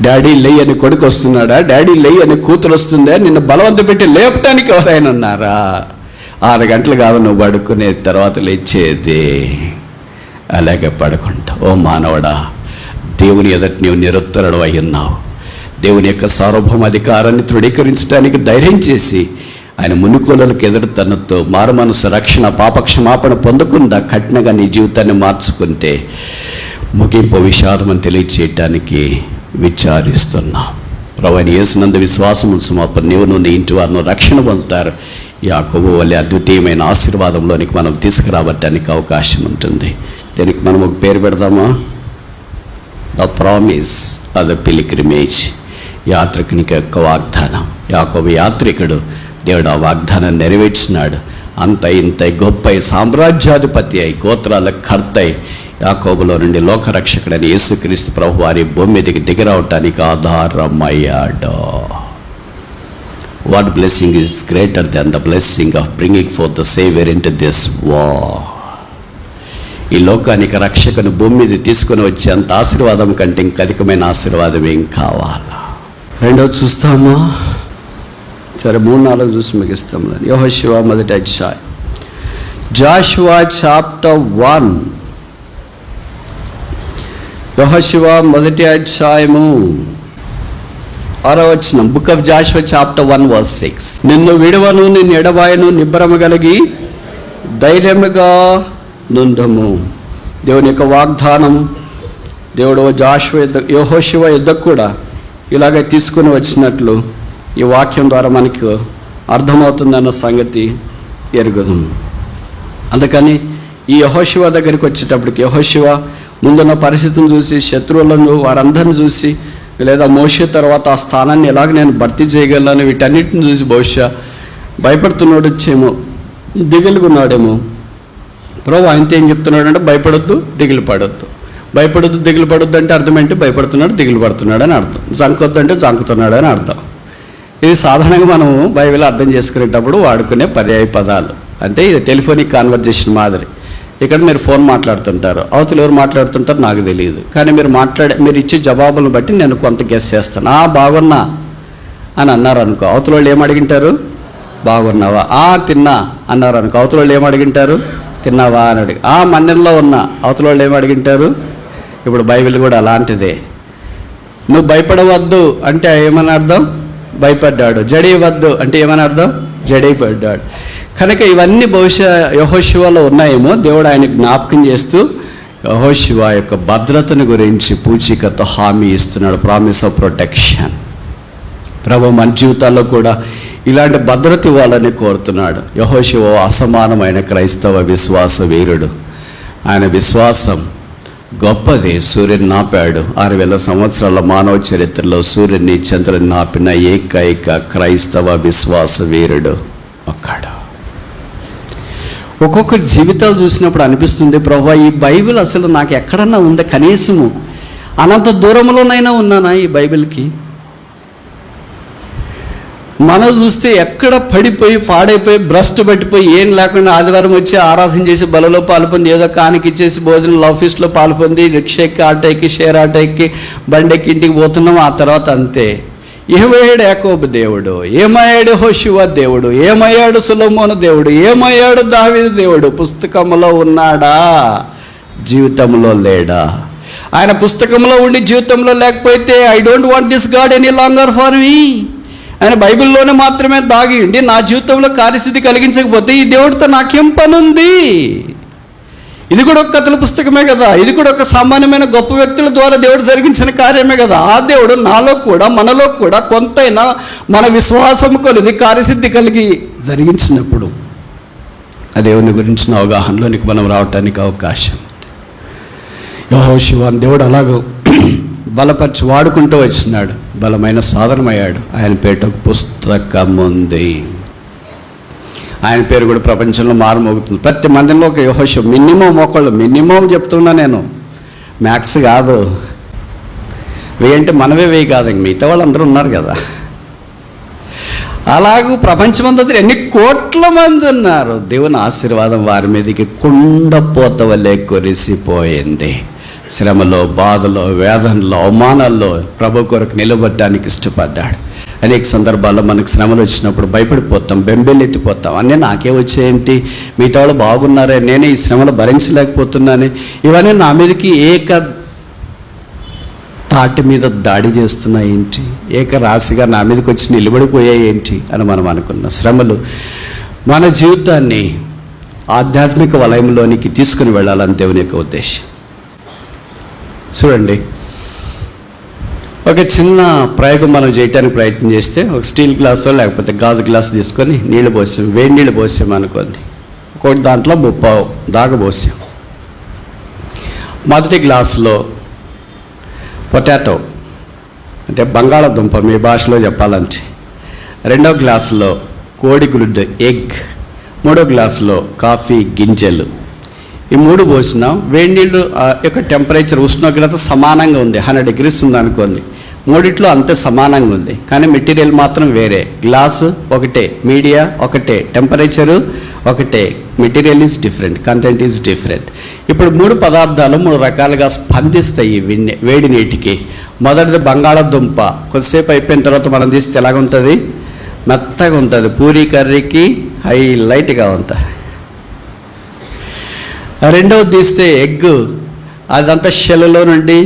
డాడీ లెయ్యి అని కొడుకు వస్తున్నాడా? డాడీ లెయ్యి అని కూతురు వస్తుందా? నిన్ను బలవంత పెట్టి లేపటానికి ఎవరైనా ఉన్నారా? 6 గంటలు కాదు నువ్వు పడుకునే తర్వాత లేచేది, అలాగే పడుకుంటావు. ఓ మానవుడా, దేవుని ఎదుట నీవు నిరుత్తరుడు అయి ఉన్నావు. దేవుని యొక్క సార్వభౌమ అధికారాన్ని తృఢీకరించడానికి ధైర్యం చేసి ఆయన మునుకోలకు ఎదురు తనతో మారు మనసు, రక్షణ, పాపక్షమాపణ పొందకుండా కఠినంగా నీ జీవితాన్ని మార్చుకుంటే ముగింపు విషాదమని తెలియచేయటానికి విచారిస్తున్నాం. ప్రభువైన యేసునందు విశ్వాసం ఉంచుమాప నీవును నీ ఇంటి వారిను రక్షణ పొందుతారు. యాకోబు వలె అద్వితీయమైన ఆశీర్వాదంలోనికి మనం తీసుకురావటానికి అవకాశం ఉంటుంది. దీనికి మనం ఒక పేరు పెడదామా? The promise of the pilgrimage. యాత్రికునికి యొక్క వాగ్దానం. యాకోబు యాత్రికుడు, దేవుడు ఆ వాగ్దానాన్ని నెరవేర్చినాడు. అంత ఇంత గొప్ప సామ్రాజ్యాధిపతి అయి గోత్రాల కర్త అయి యాకోబులో నుండి లోకరక్షకుడని యేసుక్రీస్తు ప్రభు వారి భూమి మీదకి దిగిరావటానికి ఆధారమయ్యాడు. What blessing is greater than the blessing of bringing forth the saviour into this world. ఈ లోకానికి రక్షకుని భూమి మీద తీసుకొని వచ్చే అంత ఆశీర్వాదం కంటే ఇంక అధికమైన ఆశీర్వాదం ఏం కావాలా? రెండోది చూస్తామా? సరే 3-4 చూసి ముగిస్తాం. యెహోషువ మొదటి అధ్యాయం, జాషువా చాప్టర్ 1. యెహోషువ మొదటి అధ్యాయము 6వ వచనం. Book of Jashuva chapter 1 verse 6. నిన్ను విడవను, నిన్ను ఎడబాయను, నిబ్బరము కలిగి ధైర్యముగా నుండము. దేవుని యొక్క వాగ్దానం దేవుడు యెహోషువ యుద్ధకు కూడా ఇలాగే తీసుకుని వచ్చినట్లు ఈ వాక్యం ద్వారా మనకు అర్థమవుతుందన్న సంగతి ఎరుగుదాం. అందుకని ఈ యెహోషువ దగ్గరికి వచ్చేటప్పటికి యెహోషువ ముందున్న పరిస్థితిని చూసి, శత్రువులను వారందరిని చూసి, లేదా మోషే తర్వాత ఆ స్థానాన్ని ఎలాగ నేను భర్తీ చేయగలను, వీటన్నిటిని చూసి బహుశా భయపడుతున్నాడు వచ్చేమో, దిగులుగున్నాడేమో. ప్రభు ఆయనతో ఏం చెప్తున్నాడు అంటే భయపడొద్దు, దిగులు పడొద్దు. భయపడొద్దు, దిగులు పడొద్దు అంటే అర్థం ఏంటి? భయపడుతున్నాడు, దిగులు పడుతున్నాడు అని అర్థం. జంకొద్దు అంటే జంకుతున్నాడు అని అర్థం. ఇది సాధారణంగా మనం బైబిల్ అర్థం చేసుకునేటప్పుడు వాడుకునే పర్యాయ పదాలు. అంటే ఇది టెలిఫోనిక్ కాన్వర్జేషన్ మాదిరి. ఇక్కడ మీరు ఫోన్ మాట్లాడుతుంటారు, అవతల ఎవరు మాట్లాడుతుంటారు నాకు తెలియదు, కానీ మీరు ఇచ్చే జవాబులను బట్టి నేను కొంత గెస్ చేస్తాను. బాగున్నా అని అన్నారు అనుకో, అవతల వాళ్ళు ఏం అడిగింటారు? బాగున్నావా. తిన్నా అన్నారు అనుకో, అవతల వాళ్ళు ఏం అడిగింటారు? తిన్నావా అని అడిగి. మందిరంలో ఉన్నా, అవతల వాళ్ళు ఏం అడిగింటారు? ఇప్పుడు బైబిల్ కూడా అలాంటిదే. నువ్వు భయపడవద్దు అంటే ఏమని అర్థం? భయపడ్డాడు. జడేయవద్దు అంటే ఏమని అర్థం? జడైపడ్డాడు. కనుక ఇవన్నీ బహుశా యెహోషువలో ఉన్నాయేమో. దేవుడు ఆయన జ్ఞాపకం చేస్తూ యెహోషువ యొక్క భద్రతను గురించి పూచికతో హామీ ఇస్తున్నాడు, ప్రామిస్ ఆఫ్ ప్రొటెక్షన్. ప్రభు మన జీవితాల్లో కూడా ఇలాంటి భద్రత ఇవ్వాలని కోరుతున్నాడు. యెహోషువ అసమానమైన క్రైస్తవ విశ్వాస వీరుడు. ఆయన విశ్వాసం గొప్పది. సూర్యుని నాపాడు. 6000 సంవత్సరాల మానవ చరిత్రలో సూర్యుని చంద్రుని నాపిన ఏకైక క్రైస్తవ విశ్వాస వీరుడు ఒక్కడు. ఒక్కొక్కరి జీవితాలు చూసినప్పుడు అనిపిస్తుంది, ప్రభువా ఈ బైబిల్ అసలు నాకు ఎక్కడన్నా ఉందా? కనీసము అనంత దూరంలోనైనా ఉన్నానా ఈ బైబిల్కి? మనం చూస్తే ఎక్కడ పడిపోయి పాడైపోయి భ్రష్టు పట్టిపోయి ఏం లేకుండా ఆదివారం వచ్చి ఆరాధన చేసి బలలో పాల్పొంది, ఏదో కానికి ఇచ్చేసి భోజనం ఆఫీస్లో పాల్పొంది, రిక్షా ఎక్కి, ఆటో ఎక్కి, షేర్ ఆటో ఎక్కి, బండెక్కి ఇంటికి పోతున్నాం. ఆ తర్వాత అంతే. ఏమయ్యాడు యాకోబు దేవుడు? ఏమయ్యాడు యెహోషువ దేవుడు? ఏమయ్యాడు సొలొమోను దేవుడు? ఏమయ్యాడు దావీదు దేవుడు? పుస్తకంలో ఉన్నాడా? జీవితంలో లేడా? ఆయన పుస్తకంలో ఉండి జీవితంలో లేకపోతే I don't want this God any longer for me. ఆయన బైబిల్లోనే మాత్రమే దాగి ఉండి నా జీవితంలో కార్యస్థితి కలిగించకపోతే ఈ దేవుడితో నాకేం పనుంది? ఇది కూడా ఒక కథల పుస్తకమే కదా. ఇది కూడా ఒక సామాన్యమైన గొప్ప వ్యక్తుల ద్వారా దేవుడు జరిగించిన కార్యమే కదా. ఆ దేవుడు నాలో కూడా మనలో కూడా కొంతైనా మన విశ్వాసం కొలిది కార్యసిద్ధి కలిగి జరిగించినప్పుడు ఆ దేవుని గురించిన అవగాహనలోనికి మనం రావటానికి అవకాశం. యెహోషువ దేవుడు అలాగో బలపరిచి వాడుకుంటూ వచ్చినాడు. బలమైన సాధనమయ్యాడు. ఆయన పేట పుస్తకం ఉంది. ఆయన పేరు కూడా ప్రపంచంలో మారుమోగుతుంది. ప్రతి మందిలో ఒక యెహోషువ మినిమం చెప్తున్నా నేను, మ్యాక్స్ కాదు. వెయ్యి అంటే మనవే వెయ్యి కాదు, ఇంక మిగతా వాళ్ళందరూ ఉన్నారు కదా. అలాగూ ప్రపంచమంతా ఎన్ని కోట్ల మంది ఉన్నారు. దేవుని ఆశీర్వాదం వారి మీదకి కుండపోత వల్లే కురిసిపోయింది. శ్రమలో, బాధలో, వేదనలో, అవమానాల్లో ప్రభు కొరకు నిలబడడానికి ఇష్టపడ్డాడు. అనేక సందర్భాల్లో మనకు శ్రమలు వచ్చినప్పుడు భయపడిపోతాం, బెంబెలెత్తిపోతాం. అన్నీ నాకే వచ్చేయంటి, మిగతా వాళ్ళు బాగున్నారే, నేనే ఈ శ్రమలు భరించలేకపోతున్నాను, ఇవన్నీ నా మీదకి ఏక తాటి మీద దాడి చేస్తున్నాయి ఏంటి, ఏక రాశిగా నా మీదకి వచ్చి నిలబడిపోయాయి ఏంటి అని మనం అనుకున్నాం. శ్రమలు మన జీవితాన్ని ఆధ్యాత్మిక వలయంలోనికి తీసుకుని వెళ్ళాలని దేవుని యొక్క ఉద్దేశం. చూడండి, ఒక చిన్న ప్రయోగం మనం చేయడానికి ప్రయత్నం చేస్తే, ఒక స్టీల్ గ్లాసో లేకపోతే గాజు గ్లాస్ తీసుకొని నీళ్ళు పోసాం, వేడి నీళ్ళు పోసాం అనుకోండి. ఒకటి దాంట్లో 30 దాకా పోసాం. మొదటి గ్లాసులో పొటాటో అంటే బంగాళాదుంప మీ భాషలో చెప్పాలంటే, రెండో గ్లాసులో కోడిగుడ్డు ఎగ్, మూడో గ్లాసులో కాఫీ గింజలు. ఈ 3 పోసినాం. వేడి నీళ్ళు యొక్క టెంపరేచర్, ఉష్ణోగ్రత సమానంగా ఉంది, 100 degrees ఉంది అనుకోండి. మూడిట్లో అంతే సమానంగా ఉంది, కానీ మెటీరియల్ మాత్రం వేరే. గ్లాసు ఒకటే, మీడియా ఒకటే, టెంపరేచరు ఒకటే, material is different, content is different. ఇప్పుడు 3 పదార్థాలు 3 రకాలుగా స్పందిస్తాయి వేడి నీటికి. మొదటిది బంగాళాదుంప. కొద్దిసేపు అయిపోయిన తర్వాత మనం తీస్తే ఎలాగుంటుంది? మెత్తగా ఉంటుంది, పూరీ కర్రీకి హైలైట్గా ఉంటుంది. రెండవది తీస్తే ఎగ్. అదంతా షెల్లో నుండి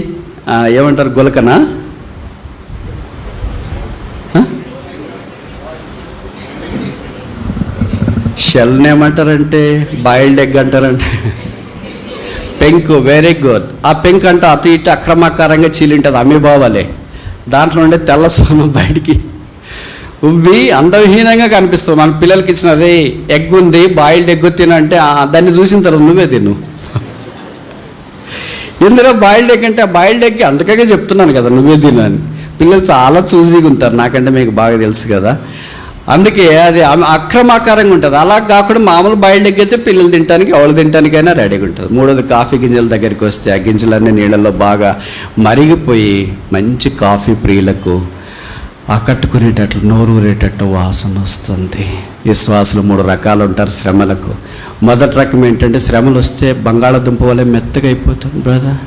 ఏమంటారు, గులకనా, షెల్ని ఏమంటారంటే బాయిల్డ్ ఎగ్ అంటారంటే, పెంకు. Very good. ఆ పెంక్ అంటే అటు ఇటు అక్రమాకారంగా చీలింటుంది, అమీబావాలే. దాంట్లో ఉండే తెల్ల సొమ్ము బయటికి ఉవ్వి అందవిహీనంగా కనిపిస్తుంది. మన పిల్లలకి ఇచ్చిన అదే ఎగ్ ఉంది, బాయిల్డ్ ఎగ్ తినంటే దాన్ని చూసిన తర్వాత నువ్వే తిను. ఇందులో బాయిల్డ్ ఎగ్ అంటే ఆ బాయిల్డ్ ఎగ్ అందుకే చెప్తున్నాను కదా నువ్వే తినని. పిల్లలు చాలా చూసీగా ఉంటారు, నాకంటే మీకు బాగా తెలుసు కదా. అందుకే అది అక్రమాకారంగా ఉంటుంది. అలా కాకుండా మామూలు బాయిల్డ్ ఎగ్ అయితే పిల్లలు తినడానికి ఎవరు తినడానికైనా రెడీగా ఉంటుంది. మూడోది కాఫీ గింజల దగ్గరికి వస్తే ఆ గింజలన్నీ నీళ్ళల్లో బాగా మరిగిపోయి మంచి కాఫీ ప్రియులకు ఆకట్టుకునేటట్లు నోరు ఊరేటట్టు వాసన వస్తుంది. విశ్వాసులు 3 రకాలు ఉంటారు శ్రమలకు. మొదటి రకం ఏంటంటే శ్రమలు వస్తే బంగాళాదుంప వల్ల మెత్తగా అయిపోతుంది. బ్రదర్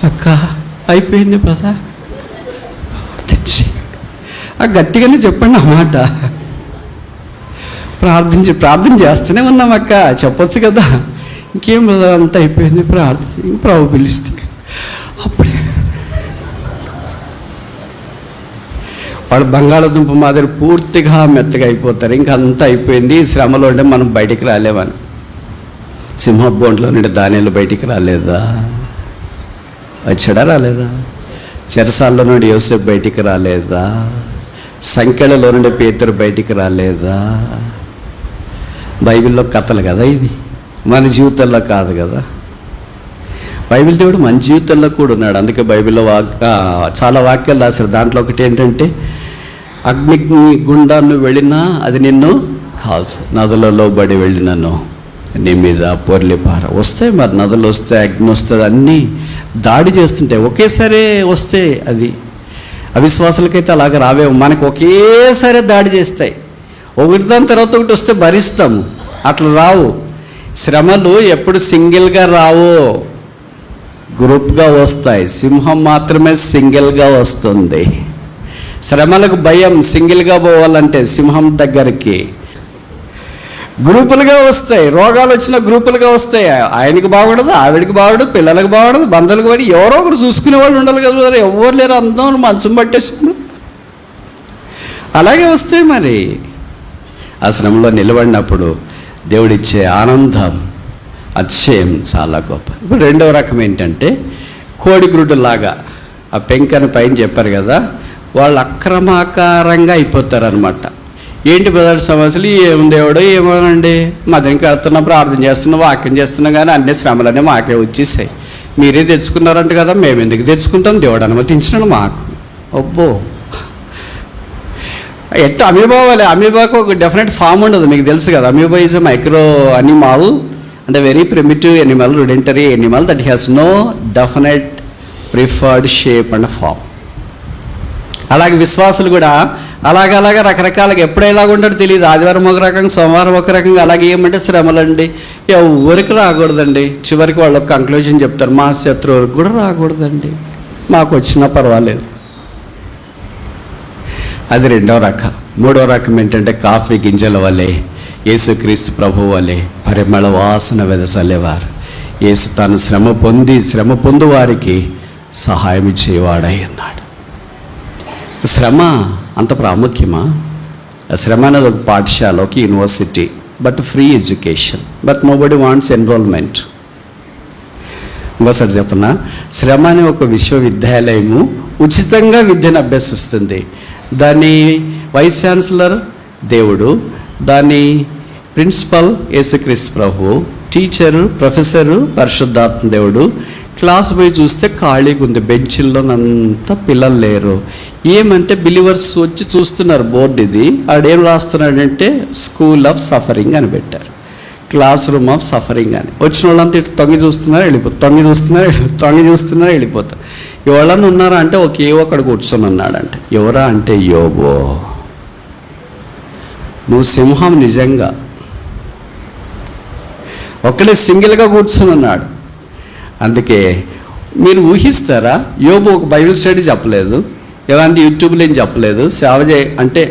అక్క అయిపోయింది బ్రదర్ తెచ్చి గట్టిగానే చెప్పండి అన్నమాట. ప్రార్థన చేస్తూనే ఉన్నాం అక్క, చెప్పొచ్చు కదా. ఇంకేం బ్రదర్ అంతా అయిపోయింది, ప్రార్థన ప్రభు పిలిస్తే అప్పుడే వాడు బంగాళాదుంప మాదిరి పూర్తిగా మెత్తగా అయిపోతారు. ఇంకా అంతా అయిపోయింది. శ్రమలో ఉంటే మనం బయటికి రాలేమని. సింహబోన్లో నుండి దానిలో బయటికి రాలేదా? వచ్చాడా రాలేదా? చెరసాల్లో నుండి యోసేపు బయటికి రాలేదా? సంఖ్యలలో నుండి పేతురు బయటికి రాలేదా? బైబిల్లో కథలు కదా ఇవి, మన జీవితంలో కాదు కదా. బైబిల్ దేవుడు మన జీవితంలో కూడా ఉన్నాడు. అందుకే బైబిల్లో చాలా వాక్యాలు రాశారు. దాంట్లో ఒకటి ఏంటంటే అగ్ని గుండాన్ని వెళ్ళినా అది నిన్ను కాల్చు, నదులలో బడి వెళ్ళినను నీ మీద పొర్లిపార. వస్తాయి మరి, నదులు వస్తాయి, అగ్ని వస్తుంది, అన్నీ దాడి చేస్తుంటాయి. ఒకేసారి వస్తే అది అవిశ్వాసులకైతే అలాగ రావేమో. మనకు ఒకేసారి దాడి చేస్తాయి. ఒకటి దాని తర్వాత ఒకటి వస్తే భరిస్తాము, అట్లా రావు. శ్రమలు ఎప్పుడు సింగిల్గా రావు, గ్రూప్గా వస్తాయి. సింహం మాత్రమే సింగిల్గా వస్తుంది. శ్రమలకు భయం, సింగిల్గా పోవాలంటే సింహం దగ్గరికి. గ్రూపులుగా వస్తాయి. రోగాలు వచ్చిన గ్రూపులుగా వస్తాయి. ఆయనకి బాగుండదు, ఆవిడికి బాగుండదు, పిల్లలకు బాగుండదు, బంధువులకు పడి ఎవరో ఒకరు చూసుకునే వాళ్ళు ఉండాలి కదా. ఎవరు లేరు, అందరూ మంచం పట్టేసి అలాగే వస్తాయి. మరి ఆ శ్రమలో నిలబడినప్పుడు దేవుడిచ్చే ఆనందం, అతిశయం చాలా గొప్ప. ఇప్పుడు రెండవ రకం ఏంటంటే కోడిగ్రుడ్డులాగా ఆ పెంకని పైన చెప్పారు కదా, వాళ్ళు అక్రమాకారంగా అయిపోతారనమాట. ఏంటి బ్రదర్ సమస్యలు? ఏం దేవుడు ఏమోనండి, మదనికి వెళ్తున్నా, ప్రార్థన చేస్తున్నా, వాక్యం చేస్తున్నా, కానీ అన్ని శ్రమలన్నీ మాకే వచ్చేసాయి. మీరే తెచ్చుకున్నారంట కదా, మేము ఎందుకు తెచ్చుకుంటాం, దేవుడు అనుమతించినాడు మాకు. అబ్బో, ఎట్టు అమీబావాలి. అమీబాకు ఒక డెఫినెట్ ఫామ్ ఉండదు, మీకు తెలుసు కదా. Amoeba is a micro animal and a very primitive animal, rudimentary animal that has no definite preferred shape and form. అలాగే విశ్వాసులు కూడా అలాగే రకరకాలుగా ఎప్పుడు ఎలాగ ఉంటాడో తెలియదు. ఆదివారం ఒక రకంగా, సోమవారం ఒక రకంగా. అలాగే ఏమంటే శ్రమలండి ఎవరికి రాకూడదండి. చివరికి వాళ్ళు ఒక కంక్లూజన్ చెప్తారు, మా శత్రువులకు కూడా రాకూడదండి, మాకు వచ్చినా పర్వాలేదు. అది రెండవ రకం. మూడవ రకం ఏంటంటే కాఫీ గింజల వలె యేసుక్రీస్తు ప్రభువు వలె పరిమళ వాసన వెదజల్లేవారు. యేసు తాను శ్రమ పొందు వారికి సహాయం చేయవాడై ఉన్నాడు. శ్రమ అంత ప్రాముఖ్యమా? శ్రమ అనేది ఒక పాఠశాల, ఒక university, but free education, but nobody wants enrolment. ఇంకోసారి చెప్పనా, శ్రమ అనే ఒక విశ్వవిద్యాలయము ఉచితంగా విద్యను అభ్యసిస్తుంది. దాని వైస్ ఛాన్సలర్ దేవుడు, దాని ప్రిన్సిపల్ యేసుక్రీస్తు ప్రభువు, టీచరు ప్రొఫెసరు పరిశుద్ధాత్మ దేవుడు. క్లాస్ పోయి చూస్తే ఖాళీగా ఉంది, బెంచ్ల్లోనంతా పిల్లలు లేరు. ఏమంటే బిలీవర్స్ వచ్చి చూస్తున్నారు బోర్డు. ఇది ఆడేం రాస్తున్నాడంటే స్కూల్ ఆఫ్ సఫరింగ్ అని పెట్టారు, క్లాస్ రూమ్ ఆఫ్ సఫరింగ్ అని. వచ్చిన వాళ్ళంతా ఇటు తొంగి చూస్తున్నారు, వెళ్ళిపోతారు. ఎవరన్నా ఉన్నారా అంటే ఒకే ఒకడు కూర్చొని ఉన్నాడంటే. ఎవరా అంటే యోబో. నువ్వు సింహం నిజంగా. ఒక్కడే సింగిల్గా కూర్చొని ఉన్నాడు. అందుకే మీరు ఊహిస్తారా, యోబు ఒక బైబిల్ స్టడీ చెప్పలేదు, ఎలాంటి యూట్యూబ్లో ఏం చెప్పలేదు, సేవ అంటే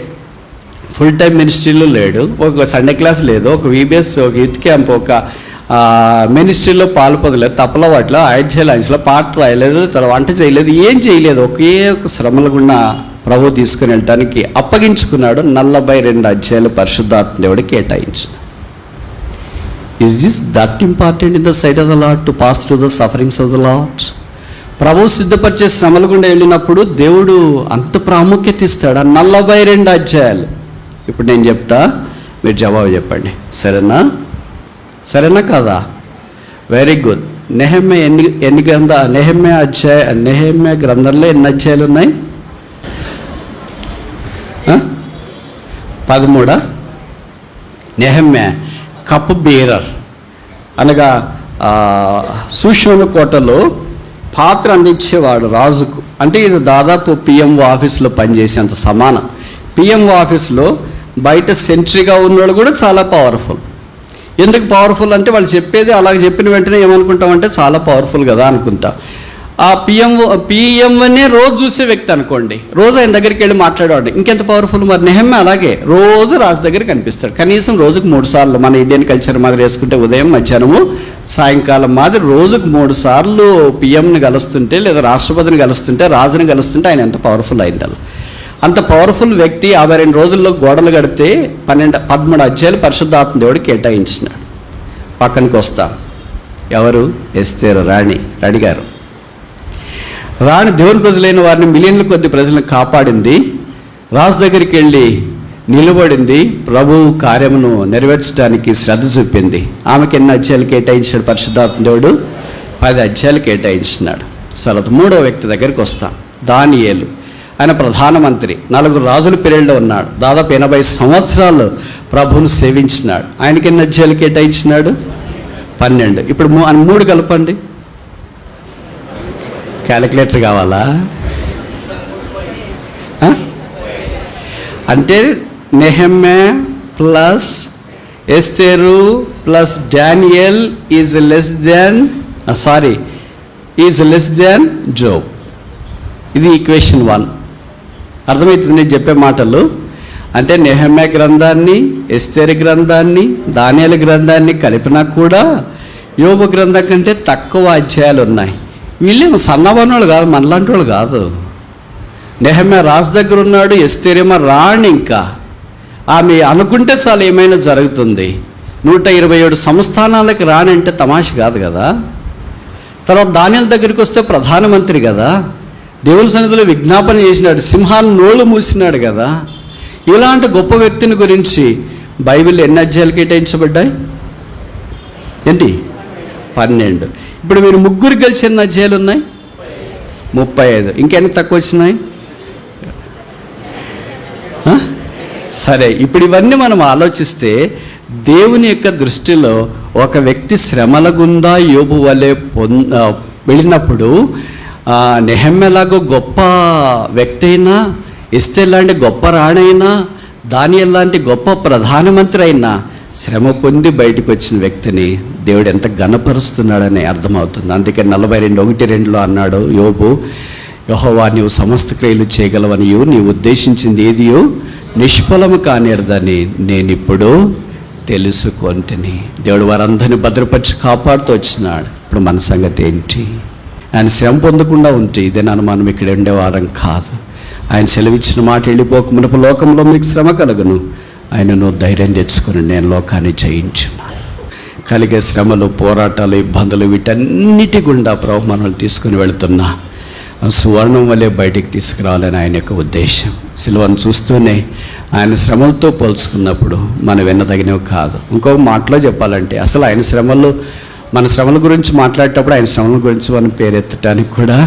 ఫుల్ టైం మినిస్ట్రీలో లేడు, ఒక సండే క్లాస్ లేదు, ఒక వీబీఎస్, ఒక యూత్ క్యాంప్, ఒక మినిస్ట్రీలో పాల్పొందలేదు, తప్పల వాటిలో ఐడ్యలాన్స్లో పాట రాయలేదు, తర్వాత వంట చేయలేదు, ఏం చేయలేదు. ఒకే ఒక శ్రమల గుండా ప్రభు తీసుకుని వెళ్ళటానికి అప్పగించుకున్నాడు. 42 అధ్యాయాలు పరిశుద్ధాత్మ దేవుడు కేటాయించాడు. Is this that important in the sight of the Lord to pass through the sufferings of the Lord? ప్రభు సిద్ధపరిచే శ్రమల గుండా వెళ్ళినప్పుడు దేవుడు అంత ప్రాముఖ్యత ఇస్తాడు. 42 అధ్యాయాలు. ఇప్పుడు నేను చెప్తా, మీరు జవాబు చెప్పండి, సరేనా? సరేనా కాదా? Very good. నెహెమ్యా ఎన్ని నెహెమ్యా గ్రంథంలో ఎన్ని అధ్యాయాలు ఉన్నాయి? 13. నెహెమ్యా కప్ బీరర్ అనగా సూషోను కోటలో పాత్ర అందించేవాడు రాజుకు. అంటే ఇది దాదాపు పిఎంఓ ఆఫీస్లో పనిచేసేంత సమానం. పిఎంఓ ఆఫీస్లో బయట సెంట్రీగా ఉన్నవాడు కూడా చాలా పవర్ఫుల్. ఎందుకు పవర్ఫుల్ అంటే వాళ్ళు చెప్పేది అలాగే చెప్పిన వెంటనే ఏమనుకుంటామంటే చాలా పవర్ఫుల్ కదా అనుకుంటాం. ఆ పిఎంఓనే రోజు చూసే వ్యక్తి అనుకోండి, రోజు ఆయన దగ్గరికి వెళ్ళి మాట్లాడేవాడు, ఇంకెంత పవర్ఫుల్. మరి నెహెమ్యా అలాగే రోజు రాజు దగ్గర కనిపిస్తాడు. కనీసం రోజుకు 3 సార్లు, మన ఇండియన్ కల్చర్ మాదిరి వేసుకుంటే ఉదయం, మధ్యాహ్నము, సాయంకాలం మాదిరి రోజుకు 3 సార్లు పిఎంని కలుస్తుంటే లేదా రాష్ట్రపతిని కలుస్తుంటే, రాజుని కలుస్తుంటే ఆయన ఎంత పవర్ఫుల్ అయిండాలి. అంత పవర్ఫుల్ వ్యక్తి 52 రోజుల్లో గోడలు కడితే 13 అధ్యాయాలు పరిశుద్ధాత్మ దేవుడు కేటాయించినాడు. పక్కనకి వస్తాం. ఎవరు? ఎస్తేరు రాణి గారు. రాణి దేవుని ప్రజలైన వారిని, మిలియన్ల కొద్ది ప్రజలను కాపాడింది. రాజు దగ్గరికి వెళ్ళి నిలబడింది. ప్రభువు కార్యమును నెరవేర్చడానికి శ్రద్ధ చూపింది. ఆమెకి ఎన్ని అధ్యాయాలు కేటాయించాడు పరిశుద్ధాత్మ దేవుడు? 10 అధ్యాయాలు కేటాయించినాడు. తర్వాత 3వ వ్యక్తి దగ్గరికి వస్తాం. దానియేలు. ఆయన ప్రధానమంత్రి, 4 రాజుల పీరియడ్లో ఉన్నాడు. దాదాపు 80 సంవత్సరాలు ప్రభువును సేవించినాడు. ఆయనకి ఎన్ని అధ్యాయాలు కేటాయించినాడు? 12. ఇప్పుడు 3 కలపండి. క్యాలిక్యులేటర్ కావాలా? అంటే Nehemiah plus Esther plus Daniel is less than Job. ఇది ఈక్వేషన్ 1. అర్థమవుతుంది నేను చెప్పే మాటలు. అంటే నెహెమ్యా గ్రంథాన్ని, ఎస్తేరు గ్రంథాన్ని, దానియేలు గ్రంథాన్ని కలిపినా కూడా యోబు గ్రంథం కంటే తక్కువ అధ్యాయాలు ఉన్నాయి. వీళ్ళేమో సన్నబడినోళ్ళు కాదు, మనలాంటి వాళ్ళు కాదు. నెహెమ్యా రాజు దగ్గర ఉన్నాడు, ఎస్తేరేమో రాణి. ఇంకా ఆమె అనుకుంటే చాలా ఏమైనా జరుగుతుంది. 127 సంస్థానాలకి రాణి అంటే తమాష కాదు కదా. తర్వాత దానియేలు దగ్గరికి వస్తే ప్రధానమంత్రి కదా, దేవుని సన్నిధిలో విజ్ఞాపన చేసినాడు, సింహాన్ని నోళ్ళు మూసినాడు కదా. ఇలాంటి గొప్ప వ్యక్తిని గురించి బైబిల్లో ఎన్ని అధ్యాయాలు కేటాయించబడ్డాయి? ఏంటి? 12. ఇప్పుడు మీరు 3 కలిసి ఎన్ని అధ్యాయాలు ఉన్నాయి? 35. ఇంకెన్ని తక్కువ వచ్చినాయి? సరే, ఇప్పుడు ఇవన్నీ మనం ఆలోచిస్తే దేవుని యొక్క దృష్టిలో ఒక వ్యక్తి శ్రమల గుండా యోబు వలె వెళ్ళినప్పుడు, నెహెమ్యాలాగో గొప్ప వ్యక్తి అయినా, ఎస్తేర్ లాంటి గొప్ప రాణైనా, దానియేలు లాంటి గొప్ప ప్రధానమంత్రి అయినా శ్రమ పొంది బయటకు వచ్చిన వ్యక్తిని దేవుడు ఎంత ఘనపరుస్తున్నాడని అర్థమవుతుంది. అందుకే 42:1-2లో అన్నాడు యోబు, యెహోవా నీవు సమస్త క్రియలు చేయగలవనియు, నీవు ఉద్దేశించింది ఏదియో నిష్ఫలము కానిరదని నేనిప్పుడు తెలుసుకొంటిని. దేవుడు వారందరినీ భద్రపరిచి కాపాడుతూ వచ్చినాడు. ఇప్పుడు మన సంగతి ఏంటి? ఆయన శ్రమ పొందకుండా ఉంటే ఇదే మనం ఇక్కడ ఉండేవారం కాదు. ఆయన సెలవిచ్చిన మాట, వెళ్ళిపోక మునుపు లోకంలో మీకు శ్రమ కలుగును, ఆయనను ధైర్యం తెచ్చుకుని నేను లోకాన్ని జయించున్నాను. కలిగే శ్రమలు, పోరాటాలు, ఇబ్బందులు, వీటన్నిటి గుండా ప్రభు మనల్ని తీసుకుని వెళుతున్నా సువర్ణం వలె బయటికి తీసుకురావాలని ఆయన యొక్క ఉద్దేశం. సిలువను చూస్తూనే ఆయన శ్రమలతో పోల్చుకున్నప్పుడు మనం విన్నదగినవి కాదు. ఇంకో మాటలో చెప్పాలంటే అసలు ఆయన శ్రమలు, మన శ్రమల గురించి మాట్లాడేటప్పుడు ఆయన శ్రమల గురించి మనం పేరెత్తడానికి కూడా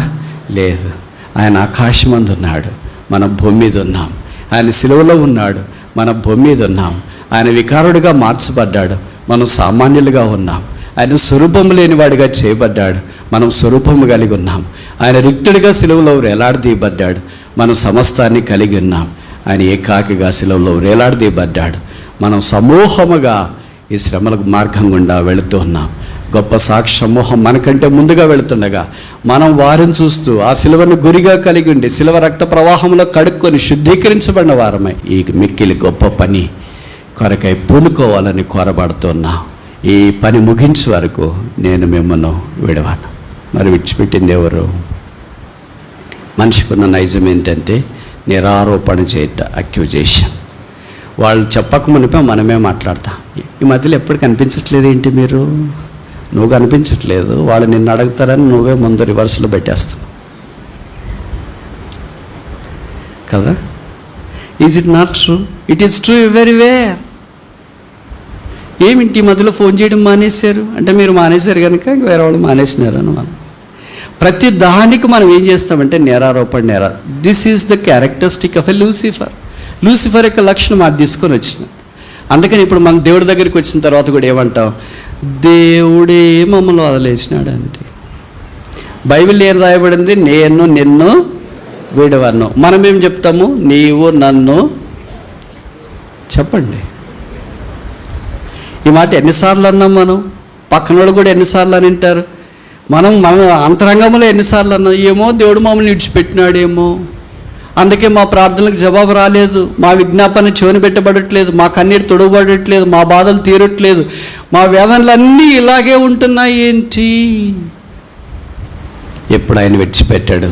లేదు. ఆయన ఆకాశమందు ఉన్నాడు, మన భూమి మీద ఉన్నాం. ఆయన సిలువలో ఉన్నాడు, మన భూమి మీద ఉన్నాం. ఆయన వికారుడిగా మార్చబడ్డాడు, మనం సామాన్యులుగా ఉన్నాం. ఆయన స్వరూపము లేనివాడిగా చేయబడ్డాడు, మనం స్వరూపము కలిగి ఉన్నాం. ఆయన రిక్తుడిగా సిలువలో వేలాడదీయబడ్డాడు, మనం సమస్తాన్ని కలిగి ఉన్నాం. ఆయన ఏకాకిగా సిలువలో వేలాడదీయబడ్డాడు, మనం సమూహముగా ఈ శ్రమలకు మార్గం గుండా వెళుతూ ఉన్నాం. గొప్ప సాక్షి సమూహం మనకంటే ముందుగా వెళుతుండగా మనం వారిని చూస్తూ ఆ సిలువను గురిగా కలిగి ఉండి సిలువ రక్త ప్రవాహంలో కడుక్కొని శుద్ధీకరించబడిన వారమై ఈ మిక్కిలి గొప్ప పని కొరకై పూనుకోవాలని కోరబడుతున్నా. ఈ పని ముగించే వరకు నేను మిమ్మల్ని విడవాను. మరి విడిచిపెట్టింది ఎవరు? మనిషికున్న నైజం ఏంటంటే నిరారోపణ చేయట, అక్యూజేషన్. వాళ్ళు చెప్పక మునిపే మనమే మాట్లాడతాం. ఈ మధ్యలో ఎప్పుడు కనిపించట్లేదు ఏంటి మీరు? నువ్వు కనిపించట్లేదు, వాళ్ళు నిన్ను అడుగుతారని నువ్వే ముందు రివర్స్లో పెట్టేస్తావు కదా. Is it not true? It is true very where. ఏమిటి ఈ మధ్యలో ఫోన్ చేయడం మానేశారు అంటే మీరు మానేశారు కనుక వేరే వాళ్ళు మానేసినారు అని మనం ప్రతి దానికి మనం ఏం చేస్తామంటే నేరారోపణ. This is the characteristic of a Lucifer యొక్క లక్షణం అది తీసుకొని వచ్చిన. అందుకని ఇప్పుడు మనం దేవుడి దగ్గరికి వచ్చిన తర్వాత కూడా ఏమంటాం, దేవుడే మమ్మల్ని వదిలేసినాడు అంటే. బైబిల్ ఏం రాయబడింది, నేను నిన్ను వీడవను. మనం ఏం చెప్తాము, నీవు నన్ను. చెప్పండి ఈ మాట ఎన్నిసార్లు అన్నాం మనం, పక్కనోడు కూడా ఎన్నిసార్లు అని వింటారు, మన అంతరంగంలో ఎన్నిసార్లు అన్నాం, ఏమో దేవుడు మమ్మల్ని విడిచిపెట్టినాడేమో, అందుకే మా ప్రార్థనలకు జవాబు రాలేదు, మా విజ్ఞాపన చెవిని పెట్టబడట్లేదు, మా కన్నీరు తొడవబడట్లేదు, మా బాధలు తీరట్లేదు, మా వేదనలు అన్నీ ఇలాగే ఉంటున్నాయి ఏంటి. ఎప్పుడు ఆయన విడిచిపెట్టాడు,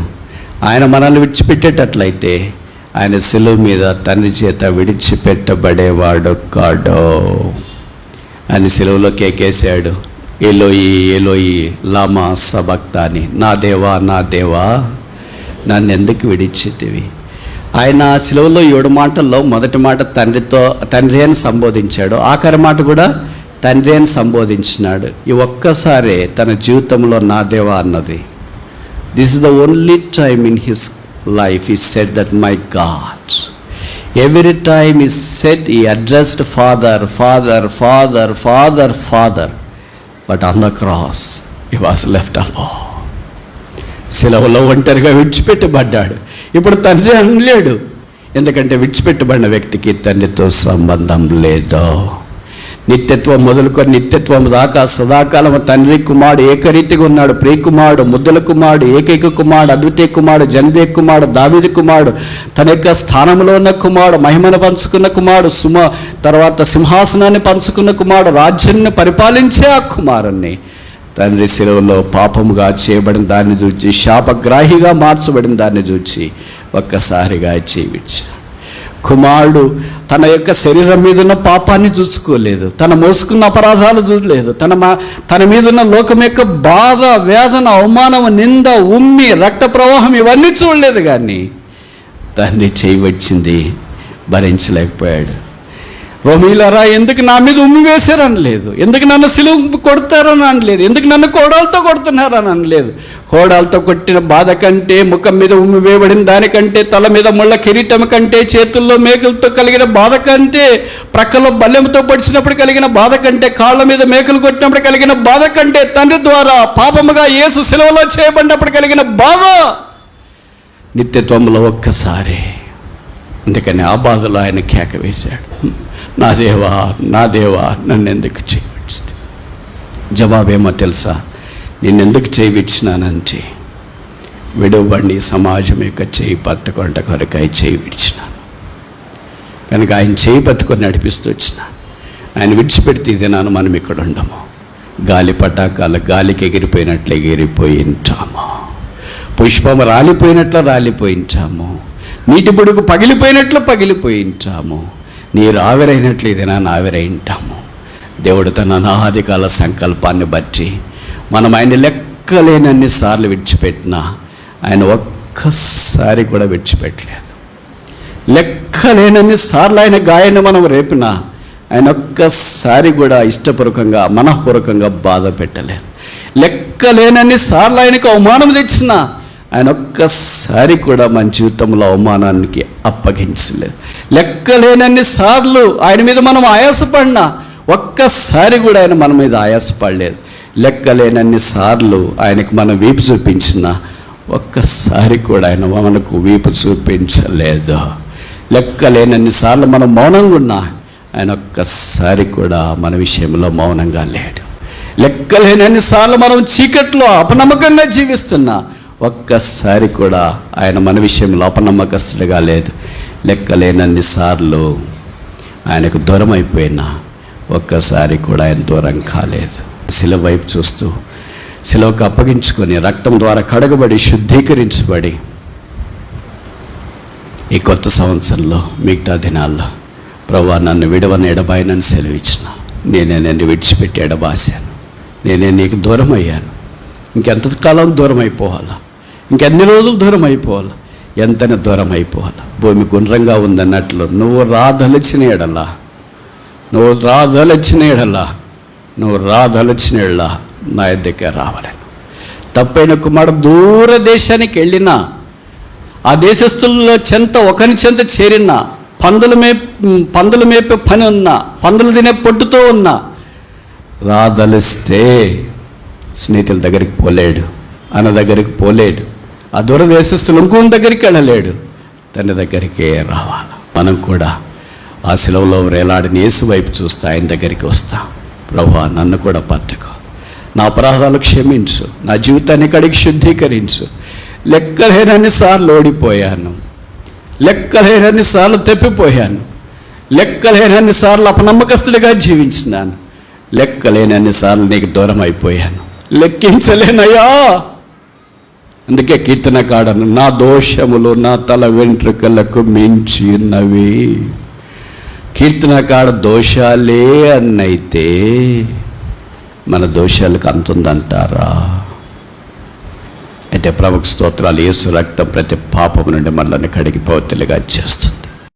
ఆయన మనల్ని విడిచిపెట్టేటట్లయితే ఆయన శిలువ మీద తండ్రి చేత విడిచిపెట్టబడేవాడు కాడో. ఆయన శిలువలో కేకేశాడు, ఎలోయి ఎలోయి లామా సబక్తాని, నా దేవా నా దేవా నన్ను ఎందుకు విడిచితివి. ఆయన శిలువలో 7 మాటల్లో మొదటి మాట తండ్రి అని సంబోధించాడు, ఆఖరి మాట కూడా తండ్రి అని సంబోధించినాడు. ఈ ఒక్కసారే తన జీవితంలో నా దేవా అన్నది. This is the only time in his life he said that my God. Every time he said, he addressed Father, Father, Father, Father, Father. But on the cross he was left alone. శిలువలో ఒంటరిగా విడిచిపెట్టబడ్డాడు. ఇప్పుడు తండ్రి అనలేడు, ఎందుకంటే విడిచిపెట్టబడిన వ్యక్తికి తండ్రితో సంబంధం లేదు. నిత్యత్వం మొదలుకొని నిత్యత్వం దాకా సదాకాలం తండ్రి కుమారుడు ఏకరీతిగా ఉన్నాడు. ప్రియకుమారుడు, ముద్దుల కుమారుడు, ఏకైక కుమారుడు, అద్వితీయ కుమారుడు, జనదే కుమారుడు, దావీదు కుమారుడు, తన యొక్క స్థానంలో ఉన్న కుమారుడు, మహిమను పంచుకున్న కుమారుడు, తర్వాత సింహాసనాన్ని పంచుకున్న కుమారుడు, రాజ్యాన్ని పరిపాలించే ఆ కుమారుణ్ణి తండ్రి శిలువలో పాపముగా చేయబడిన దాన్ని చూచి, శాపగ్రాహిగా మార్చబడిన దాన్ని చూచి ఒక్కసారిగా జీవించాడు. కుమారుడు తన యొక్క శరీరం మీద ఉన్న పాపాన్ని చూసుకోలేదు, తన మోసుకున్న అపరాధాలు చూడలేదు, తన మీద ఉన్న లోకం యొక్క బాధ, వేదన, అవమానం, నింద, ఉమ్మి, రక్త ప్రవాహం ఇవన్నీ చూడలేదు. కానీ తండ్రి చేయవచ్చింది భరించలేకపోయాడు. రోమీలరా ఎందుకు నా మీద ఉమ్మి వేశారని లేదు, ఎందుకు నన్ను సిలువ కొడతారని అనలేదు, ఎందుకు నన్ను కోడాలతో కొడుతున్నారని అనలేదు. కోడాలతో కొట్టిన బాధ కంటే, ముఖం మీద ఉమ్మి వేయబడిన దానికంటే, తల మీద ముళ్ళ కిరీటం కంటే, చేతుల్లో మేకలతో కలిగిన బాధ కంటే, ప్రక్కలో బల్లెంతో పొడిచినప్పుడు కలిగిన బాధ కంటే, కాళ్ళ మీద మేకలు కొట్టినప్పుడు కలిగిన బాధ కంటే, తండ్రి ద్వారా పాపముగా యేసు సిలువలో చేయబడినప్పుడు కలిగిన బాధ నిత్యత్వంలో ఒక్కసారి. అందుకని ఆ బాధలో ఆయన కేక వేశాడు, నా దేవా నా దేవా నన్ను ఎందుకు చేయవచ్చింది. జవాబేమో తెలుసా, నిన్నెందుకు చేయవిచ్చినానంటే విడవబండి సమాజం యొక్క చేయి పట్టుకొంట కొరకై చేయి విడిచినాను కనుక ఆయన చేయి పట్టుకొని నడిపిస్తూ వచ్చిన. ఆయన విడిచిపెడితే ఇదేనాను మనం ఇక్కడ ఉండము. గాలి పటాకాల గాలికి ఎగిరిపోయినట్లు ఎగిరిపోయి ఉంటాము, పుష్పము రాలిపోయినట్లు రాలిపోయి ఉంటాము, నీటి బుడుగు పగిలిపోయినట్లు పగిలిపోయి ఉంటాము, నీరు ఆవిరైనట్లు ఇదేనా ఆవిరై ఉంటాము. దేవుడు తన అనాది కాల సంకల్పాన్ని బట్టి మనం ఆయన లెక్కలేనన్ని సార్లు విడిచిపెట్టినా ఆయన ఒక్కసారి కూడా విడిచిపెట్టలేదు. లెక్కలేనన్ని సార్లు ఆయన గాయాన్ని మనం రేపినా ఆయన ఒక్కసారి కూడా ఇష్టపూర్వకంగా మనఃపూర్వకంగా బాధ పెట్టలేదు. లెక్కలేనన్ని సార్లు ఆయనకు అవమానం తెచ్చినా ఆయన ఒక్కసారి కూడా మన జీవితంలో అవమానానికి అప్పగించలేదు. లెక్కలేనన్ని సార్లు ఆయన మీద మనం ఆయాసపడినా ఒక్కసారి కూడా ఆయన మన మీద ఆయాసపడలేదు. లెక్కలేనన్ని సార్లు ఆయనకు మనం వీపు చూపించినా ఒక్కసారి కూడా ఆయన మనకు వీపు చూపించలేదు. లెక్కలేనన్ని సార్లు మనం మౌనంగా ఉన్నా ఆయన ఒక్కసారి కూడా మన విషయంలో మౌనంగా లేడు. లెక్కలేనన్ని సార్లు మనం చీకట్లో అపనమ్మకంగా జీవిస్తున్నా ఒక్కసారి కూడా ఆయన మన విషయంలో అపనమ్మకస్తుడిగా లేదు. లెక్కలేనన్ని సార్లు ఆయనకు దూరం అయిపోయినా ఒక్కసారి కూడా ఆయన దూరం కాలేదు. శిలువ వైపు చూస్తూ శిలువకు అప్పగించుకొని రక్తం ద్వారా కడగబడి శుద్ధీకరించబడి ఈ కొత్త సంవత్సరంలో మిగతా దినాల్లో ప్రభువా నన్ను విడవని ఎడబాయనని సెలవిచ్చిన, నేనే నన్ను విడిచిపెట్టి ఎడబాసాను, నేనే నీకు దూరం అయ్యాను, ఇంకెంతకాలం దూరం అయిపోవాలా, ఇంకెన్ని రోజులు దూరం అయిపోవాలా, ఎంతని దూరం అయిపోవాలా. భూమి గుండ్రంగా ఉందన్నట్లు నువ్వు రాదలిచిన ఎడలా నువ్వు రాదలచినలా నా దగ్గర రావాలని. తప్పైన కుమారుడు దూర దేశానికి వెళ్ళినా, ఆ దేశస్తుల్లో చెంత ఒకరి చెంత చేరినా, పందులు మేపే పని ఉన్నా, పందులు తినే పొట్టుతో ఉన్నా, రాదలిస్తే స్నేహితుల దగ్గరికి పోలేడు, అన్న దగ్గరికి పోలేడు, ఆ దూర దేశస్తులు ఇంకొక దగ్గరికి వెళ్ళలేడు, తన దగ్గరికే రావాలి. మనం కూడా ఆ శిలువలో వేలాడిన యేసు వైపు చూస్తే ఆయన దగ్గరికి వస్తాం. ప్రభువా, నన్ను కూడా పట్టుకో, నా అపరాధాలు క్షమించు, నా జీవితాన్ని కడిగి శుద్ధీకరించు. లెక్కలేనన్ని సార్లు ఓడిపోయాను, లెక్కలేనన్ని సార్లు తప్పిపోయాను, లెక్కలేనన్ని సార్లు అపనమ్మకస్తుడిగా జీవించినాను, లెక్కలేనన్ని సార్లు నీకు దూరం అయిపోయాను, లెక్కించలేనయ్యా. అందుకే కీర్తనకాడను, నా దోషములు నా తల వెంట్రుకలకు మించి ఉన్నవి. కీర్తనకాడ దోషాలే అన్నైతే మన దోషాలకు అంతుందంటారా? అయితే ప్రభుకు స్తోత్రాలు. యేసు రక్తం ప్రతి పాపము నుండి మనల్ని కడిగి పవిత్రులుగా చేస్తుంది.